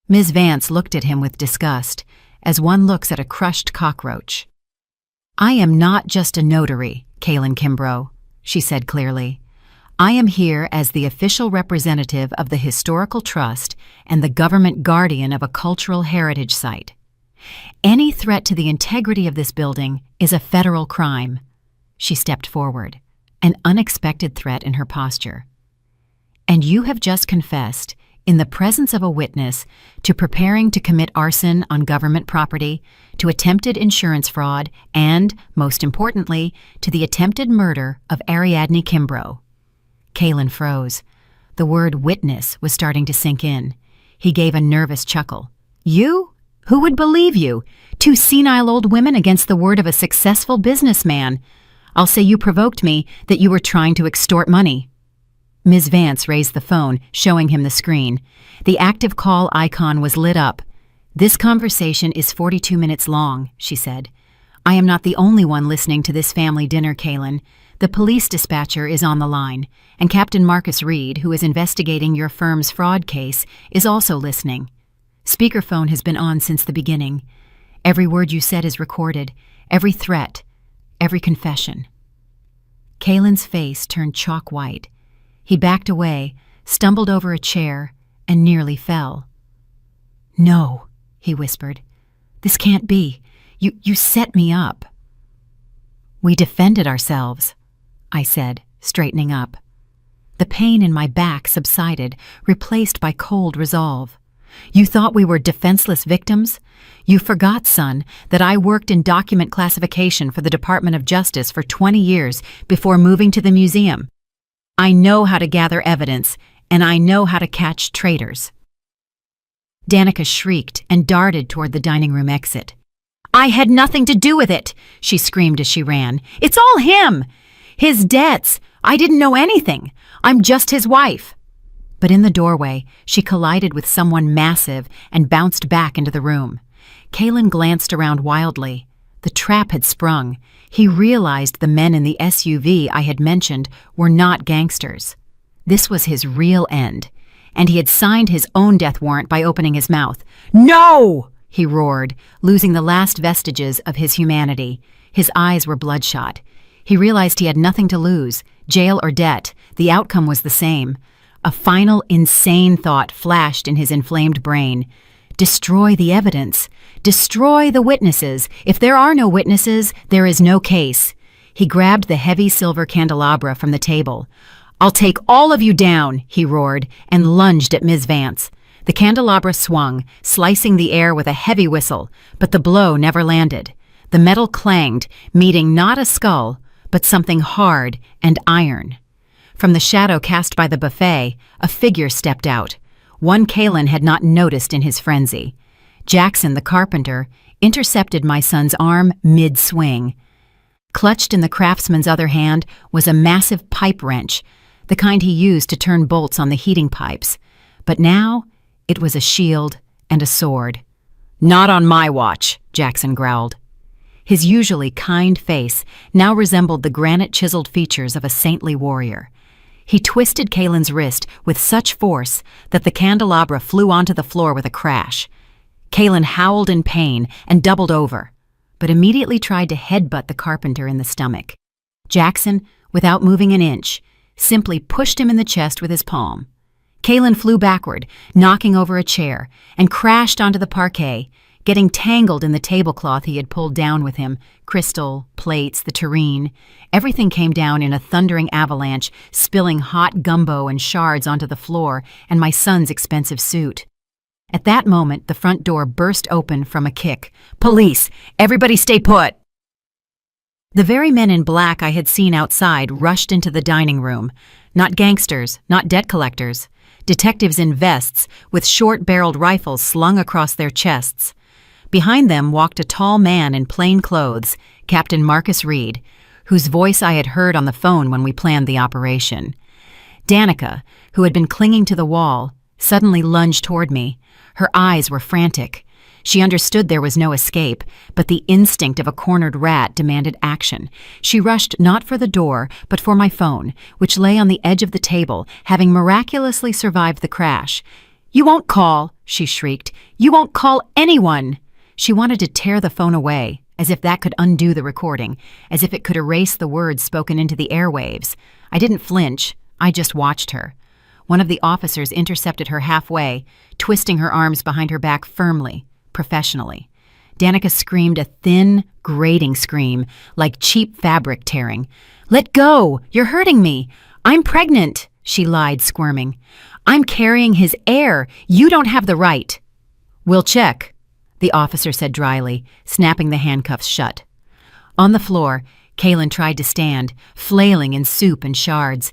Ms. Vance looked at him with disgust, as one looks at a crushed cockroach. "I am not just a notary, Kaylin Kimbrough," she said clearly. "I am here as the official representative of the Historical Trust and the government guardian of a cultural heritage site. Any threat to the integrity of this building is a federal crime." She stepped forward, an unexpected threat in her posture. "And you have just confessed, in the presence of a witness, to preparing to commit arson on government property, to attempted insurance fraud, and, most importantly, to the attempted murder of Ariadne Kimbrough." Kaylin froze. The word witness was starting to sink in. He gave a nervous chuckle. "You? Who would believe you? Two senile old women against the word of a successful businessman. I'll say you provoked me, that you were trying to extort money." Ms. Vance raised the phone, showing him the screen. The active call icon was lit up. "This conversation is 42 minutes long," she said. "I am not the only one listening to this family dinner, Kaylin. The police dispatcher is on the line, and Captain Marcus Reed, who is investigating your firm's fraud case, is also listening. Speakerphone has been on since the beginning. Every word you said is recorded, every threat, every confession." Kaylin's face turned chalk white. He backed away, stumbled over a chair, and nearly fell. "No," he whispered. "This can't be. You set me up." "We defended ourselves," I said, straightening up. The pain in my back subsided, replaced by cold resolve. "You thought we were defenseless victims? You forgot, son, that I worked in document classification for the Department of Justice for 20 years before moving to the museum. I know how to gather evidence, and I know how to catch traitors." Danica shrieked and darted toward the dining room exit. "I had nothing to do with it," she screamed as she ran. "It's all him! His debts! I didn't know anything! I'm just his wife!" But in the doorway, she collided with someone massive and bounced back into the room. Kaylin glanced around wildly. The trap had sprung. He realized the men in the SUV I had mentioned were not gangsters. This was his real end, and he had signed his own death warrant by opening his mouth. "No!" he roared, losing the last vestiges of his humanity. His eyes were bloodshot. He realized he had nothing to lose, jail or debt. The outcome was the same. A final, insane thought flashed in his inflamed brain. Destroy the evidence. Destroy the witnesses. If there are no witnesses, there is no case. He grabbed the heavy silver candelabra from the table. "I'll take all of you down," he roared, and lunged at Ms. Vance. The candelabra swung, slicing the air with a heavy whistle, but the blow never landed. The metal clanged, meeting not a skull, but something hard and iron. From the shadow cast by the buffet, a figure stepped out. One Kaylin had not noticed in his frenzy. Jackson, the carpenter, intercepted my son's arm mid-swing. Clutched in the craftsman's other hand was a massive pipe wrench, the kind he used to turn bolts on the heating pipes. But now it was a shield and a sword. "Not on my watch," Jackson growled. His usually kind face now resembled the granite-chiseled features of a saintly warrior. He twisted Kaylin's wrist with such force that the candelabra flew onto the floor with a crash. Kaylin howled in pain and doubled over, but immediately tried to headbutt the carpenter in the stomach. Jackson, without moving an inch, simply pushed him in the chest with his palm. Kaylin flew backward, knocking over a chair, and crashed onto the parquet, getting tangled in the tablecloth he had pulled down with him. Crystal, plates, the tureen. Everything came down in a thundering avalanche, spilling hot gumbo and shards onto the floor and my son's expensive suit. At that moment, the front door burst open from a kick. "Police! Everybody stay put!" The very men in black I had seen outside rushed into the dining room. Not gangsters, not debt collectors. Detectives in vests with short-barreled rifles slung across their chests. Behind them walked a tall man in plain clothes, Captain Marcus Reed, whose voice I had heard on the phone when we planned the operation. Danica, who had been clinging to the wall, suddenly lunged toward me. Her eyes were frantic. She understood there was no escape, but the instinct of a cornered rat demanded action. She rushed not for the door, but for my phone, which lay on the edge of the table, having miraculously survived the crash. "You won't call," she shrieked. "You won't call anyone!" She wanted to tear the phone away, as if that could undo the recording, as if it could erase the words spoken into the airwaves. I didn't flinch. I just watched her. One of the officers intercepted her halfway, twisting her arms behind her back firmly, professionally. Danica screamed a thin, grating scream, like cheap fabric tearing. "Let go! You're hurting me! I'm pregnant!" she lied, squirming. "I'm carrying his heir! You don't have the right!" "We'll check," the officer said dryly, snapping the handcuffs shut. On the floor, Kalen tried to stand, flailing in soup and shards.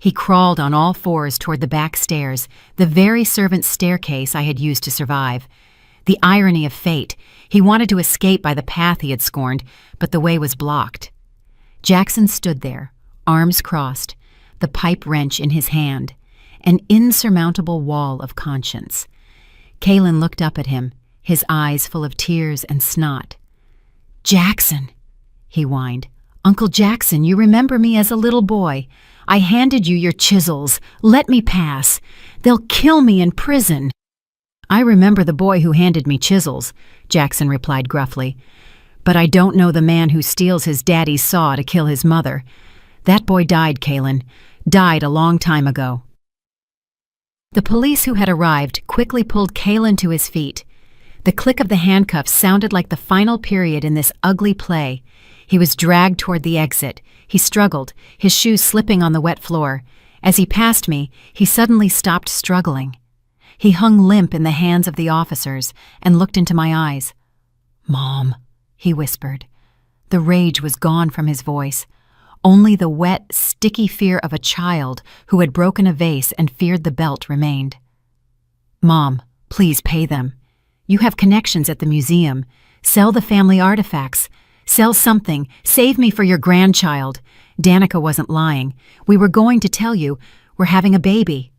He crawled on all fours toward the back stairs, the very servant's staircase I had used to survive. The irony of fate. He wanted to escape by the path he had scorned, but the way was blocked. Jackson stood there, arms crossed, the pipe wrench in his hand, an insurmountable wall of conscience. Kalen looked up at him, his eyes full of tears and snot. "Jackson," he whined. "Uncle Jackson, you remember me as a little boy. I handed you your chisels. Let me pass. They'll kill me in prison." "I remember the boy who handed me chisels," Jackson replied gruffly. "But I don't know the man who steals his daddy's saw to kill his mother. That boy died, Kalen. Died a long time ago." The police who had arrived quickly pulled Kalen to his feet. The click of the handcuffs sounded like the final period in this ugly play. He was dragged toward the exit. He struggled, his shoes slipping on the wet floor. As he passed me, he suddenly stopped struggling. He hung limp in the hands of the officers and looked into my eyes. "Mom," he whispered. The rage was gone from his voice. Only the wet, sticky fear of a child who had broken a vase and feared the belt remained. "Mom, please pay them. You have connections at the museum. Sell the family artifacts. Sell something. Save me for your grandchild." Danica wasn't lying. "We were going to tell you. We're having a baby."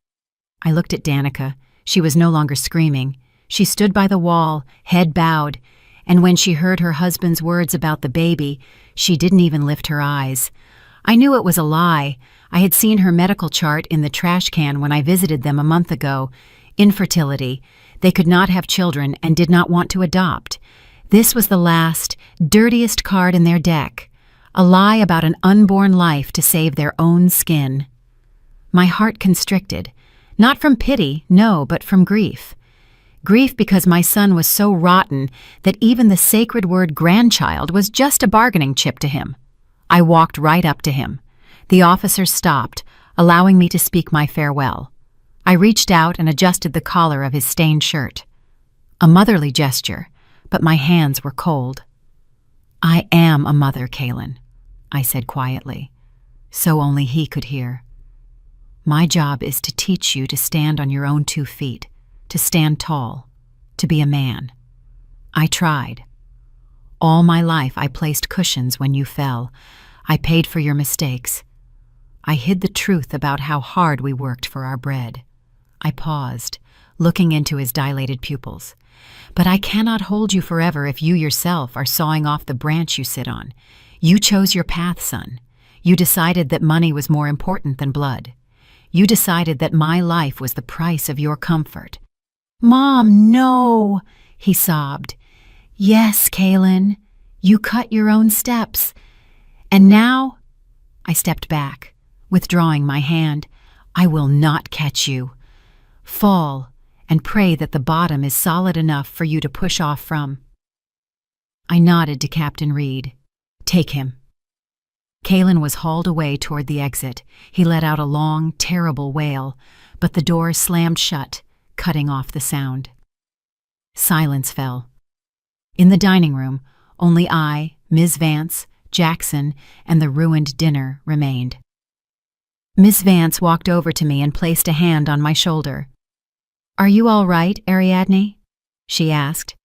I looked at Danica. She was no longer screaming. She stood by the wall, head bowed, and when she heard her husband's words about the baby, she didn't even lift her eyes. I knew it was a lie. I had seen her medical chart in the trash can when I visited them a month ago. Infertility. They could not have children and did not want to adopt. This was the last, dirtiest card in their deck. A lie about an unborn life to save their own skin. My heart constricted. Not from pity, no, but from grief. Grief because my son was so rotten that even the sacred word grandchild was just a bargaining chip to him. I walked right up to him. The officer stopped, allowing me to speak my farewell. I reached out and adjusted the collar of his stained shirt. A motherly gesture, but my hands were cold. "I am a mother, Kalen," I said quietly, so only he could hear. "My job is to teach you to stand on your own 2 feet, to stand tall, to be a man. I tried. All my life I placed cushions when you fell. I paid for your mistakes. I hid the truth about how hard we worked for our bread." I paused, looking into his dilated pupils. "But I cannot hold you forever if you yourself are sawing off the branch you sit on. You chose your path, son. You decided that money was more important than blood. You decided that my life was the price of your comfort." "Mom, no," he sobbed. "Yes, Kalen, you cut your own steps. And now—" I stepped back, withdrawing my hand. "I will not catch you. Fall and pray that the bottom is solid enough for you to push off from." I nodded to Captain Reed. "Take him." Kalen was hauled away toward the exit. He let out a long, terrible wail, but the door slammed shut, cutting off the sound. Silence fell. In the dining room, only I, Ms. Vance, Jackson, and the ruined dinner remained. Miss Vance walked over to me and placed a hand on my shoulder. "Are you all right, Ariadne?" she asked.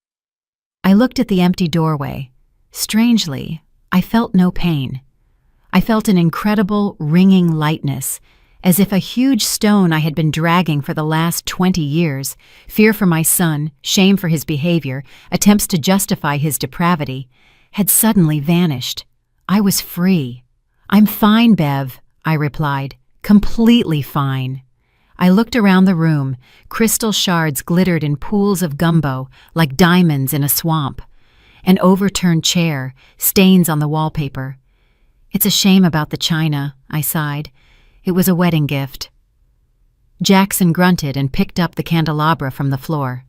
I looked at the empty doorway. Strangely, I felt no pain. I felt an incredible, ringing lightness, as if a huge stone I had been dragging for the last 20 years, fear for my son, shame for his behavior, attempts to justify his depravity, had suddenly vanished. I was free. "I'm fine, Bev," I replied. "Completely fine." I looked around the room. Crystal shards glittered in pools of gumbo, like diamonds in a swamp. An overturned chair, stains on the wallpaper. "It's a shame about the china," I sighed. "It was a wedding gift." Jackson grunted and picked up the candelabra from the floor.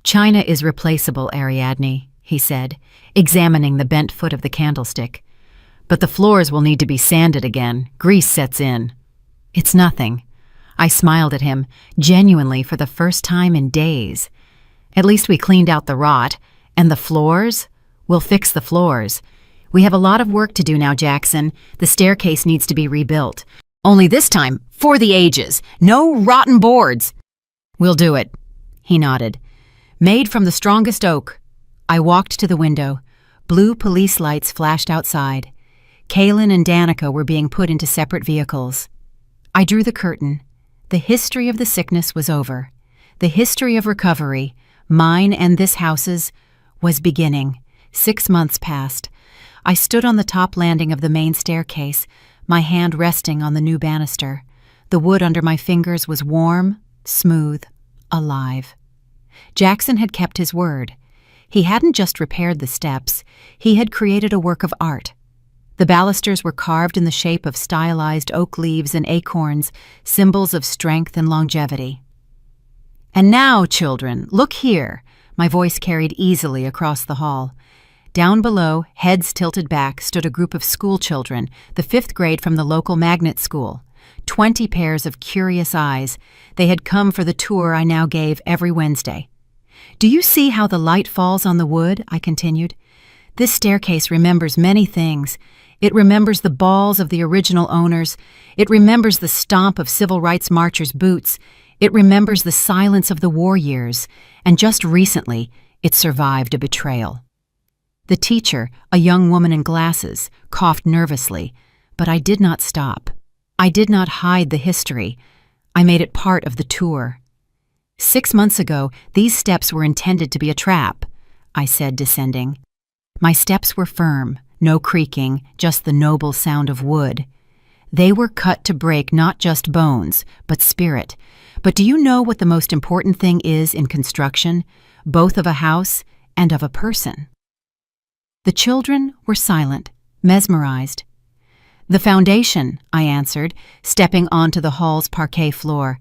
"China is replaceable, Ariadne," he said, examining the bent foot of the candlestick. "But the floors will need to be sanded again. Grease sets in." "It's nothing." I smiled at him, genuinely for the first time in days. "At least we cleaned out the rot. And the floors? We'll fix the floors. We have a lot of work to do now, Jackson. The staircase needs to be rebuilt. Only this time, for the ages. No rotten boards." "We'll do it," he nodded. "Made from the strongest oak." I walked to the window. Blue police lights flashed outside. Kaylin and Danica were being put into separate vehicles. I drew the curtain. The history of the sickness was over. The history of recovery, mine and this house's, was beginning. 6 months passed. I stood on the top landing of the main staircase, my hand resting on the new banister. The wood under my fingers was warm, smooth, alive. Jackson had kept his word. He hadn't just repaired the steps, he had created a work of art. The balusters were carved in the shape of stylized oak leaves and acorns, symbols of strength and longevity. "And now, children, look here," my voice carried easily across the hall. Down below, heads tilted back, stood a group of school children, the 5th grade from the local magnet school. 20 pairs of curious eyes. They had come for the tour I now gave every Wednesday. "Do you see how the light falls on the wood?" I continued. "This staircase remembers many things. It remembers the balls of the original owners. It remembers the stomp of civil rights marchers' boots. It remembers the silence of the war years. And just recently, it survived a betrayal." The teacher, a young woman in glasses, coughed nervously, but I did not stop. I did not hide the history. I made it part of the tour. 6 months ago, these steps were intended to be a trap, I said, descending. My steps were firm, no creaking, just the noble sound of wood. They were cut to break not just bones, but spirit. But do you know what the most important thing is in construction, both of a house and of a person? The children were silent, mesmerized. "The foundation," I answered, stepping onto the hall's parquet floor.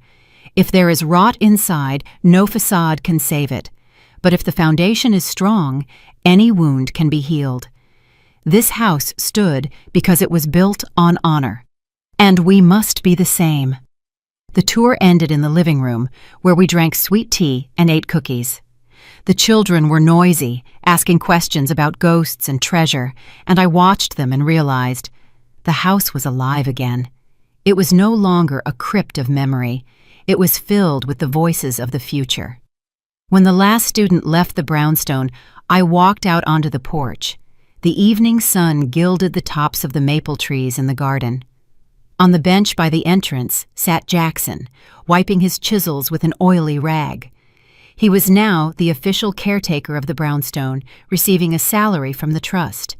"If there is rot inside, no facade can save it. But if the foundation is strong, any wound can be healed. This house stood because it was built on honor. And we must be the same." The tour ended in the living room, where we drank sweet tea and ate cookies. The children were noisy, asking questions about ghosts and treasure, and I watched them and realized the house was alive again. It was no longer a crypt of memory. It was filled with the voices of the future. When the last student left the brownstone, I walked out onto the porch. The evening sun gilded the tops of the maple trees in the garden. On the bench by the entrance sat Jackson, wiping his chisels with an oily rag. He was now the official caretaker of the brownstone, receiving a salary from the trust.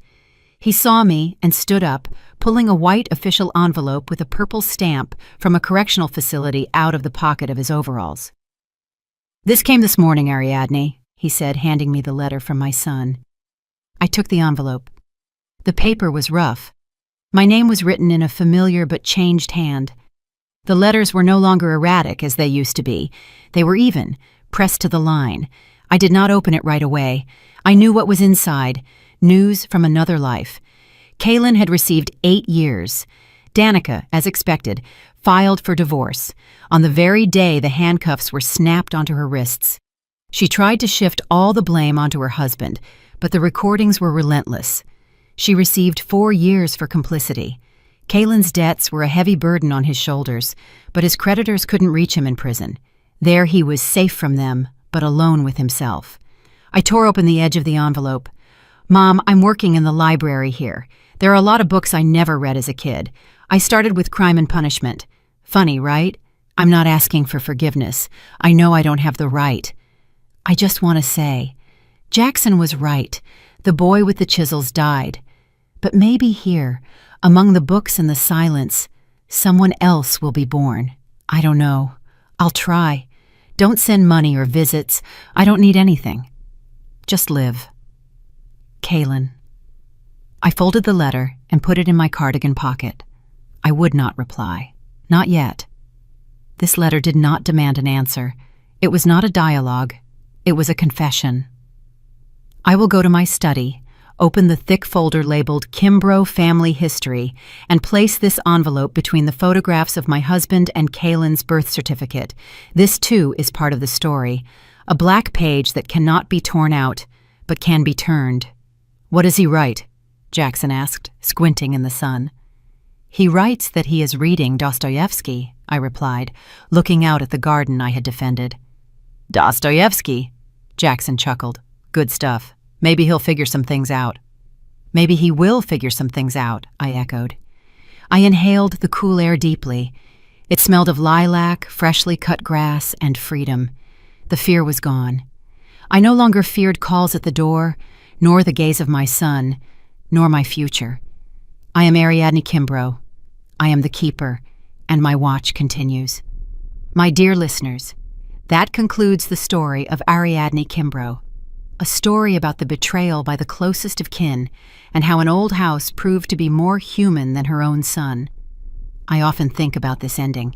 He saw me and stood up, pulling a white official envelope with a purple stamp from a correctional facility out of the pocket of his overalls. "This came this morning, Ariadne," he said, handing me the letter from my son. I took the envelope. The paper was rough. My name was written in a familiar but changed hand. The letters were no longer erratic as they used to be. They were even, pressed to the line. I did not open it right away. I knew what was inside. News from another life. Kaylin had received 8 years. Danica, as expected, filed for divorce. On the very day the handcuffs were snapped onto her wrists. She tried to shift all the blame onto her husband, but the recordings were relentless. She received 4 years for complicity. Kaylin's debts were a heavy burden on his shoulders, but his creditors couldn't reach him in prison. There he was safe from them, but alone with himself. I tore open the edge of the envelope. "Mom, I'm working in the library here. There are a lot of books I never read as a kid. I started with Crime and Punishment. Funny, right? I'm not asking for forgiveness. I know I don't have the right. I just want to say, Jackson was right. The boy with the chisels died. But maybe here, among the books and the silence, someone else will be born. I don't know. I'll try. Don't send money or visits. I don't need anything. Just live. Kaylin. I folded the letter and put it in my cardigan pocket. I would not reply. Not yet. This letter did not demand an answer. It was not a dialogue. It was a confession. I will go to my study, open the thick folder labeled Kimbrough Family History, and place this envelope between the photographs of my husband and Kaylin's birth certificate. This, too, is part of the story. A black page that cannot be torn out, but can be turned. What does he write? Jackson asked, squinting in the sun. He writes that he is reading Dostoevsky, I replied, looking out at the garden I had defended. Dostoevsky? Jackson chuckled. Good stuff. Maybe he'll figure some things out. Maybe he will figure some things out, I echoed. I inhaled the cool air deeply. It smelled of lilac, freshly cut grass, and freedom. The fear was gone. I no longer feared calls at the door, nor the gaze of my son, nor my future. I am Ariadne Kimbrough. I am the keeper, and my watch continues. My dear listeners, that concludes the story of Ariadne Kimbrough. A story about the betrayal by the closest of kin and how an old house proved to be more human than her own son. I often think about this ending.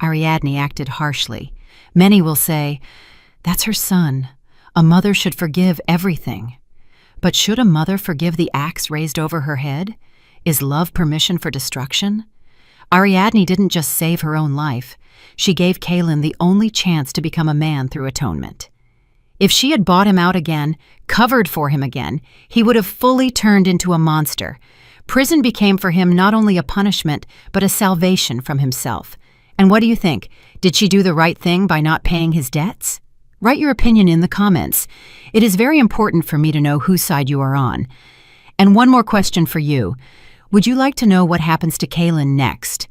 Ariadne acted harshly. Many will say, that's her son. A mother should forgive everything. But should a mother forgive the axe raised over her head? Is love permission for destruction? Ariadne didn't just save her own life. She gave Kaylin the only chance to become a man through atonement. If she had bought him out again, covered for him again, he would have fully turned into a monster. Prison became for him not only a punishment, but a salvation from himself. And what do you think? Did she do the right thing by not paying his debts? Write your opinion in the comments. It is very important for me to know whose side you are on. And one more question for you. Would you like to know what happens to Kaylin next?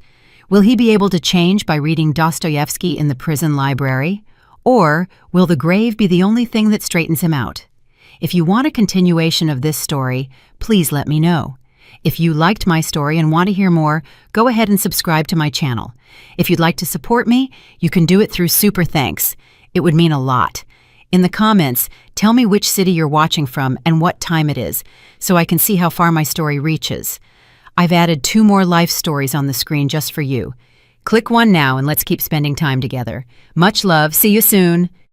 Will he be able to change by reading Dostoevsky in the prison library? Or will the grave be the only thing that straightens him out? If you want a continuation of this story, please let me know. If you liked my story and want to hear more, go ahead and subscribe to my channel. If you'd like to support me, you can do it through Super Thanks. It would mean a lot. In the comments, tell me which city you're watching from and what time it is, so I can see how far my story reaches. I've added 2 more life stories on the screen just for you. Click one now and let's keep spending time together. Much love. See you soon.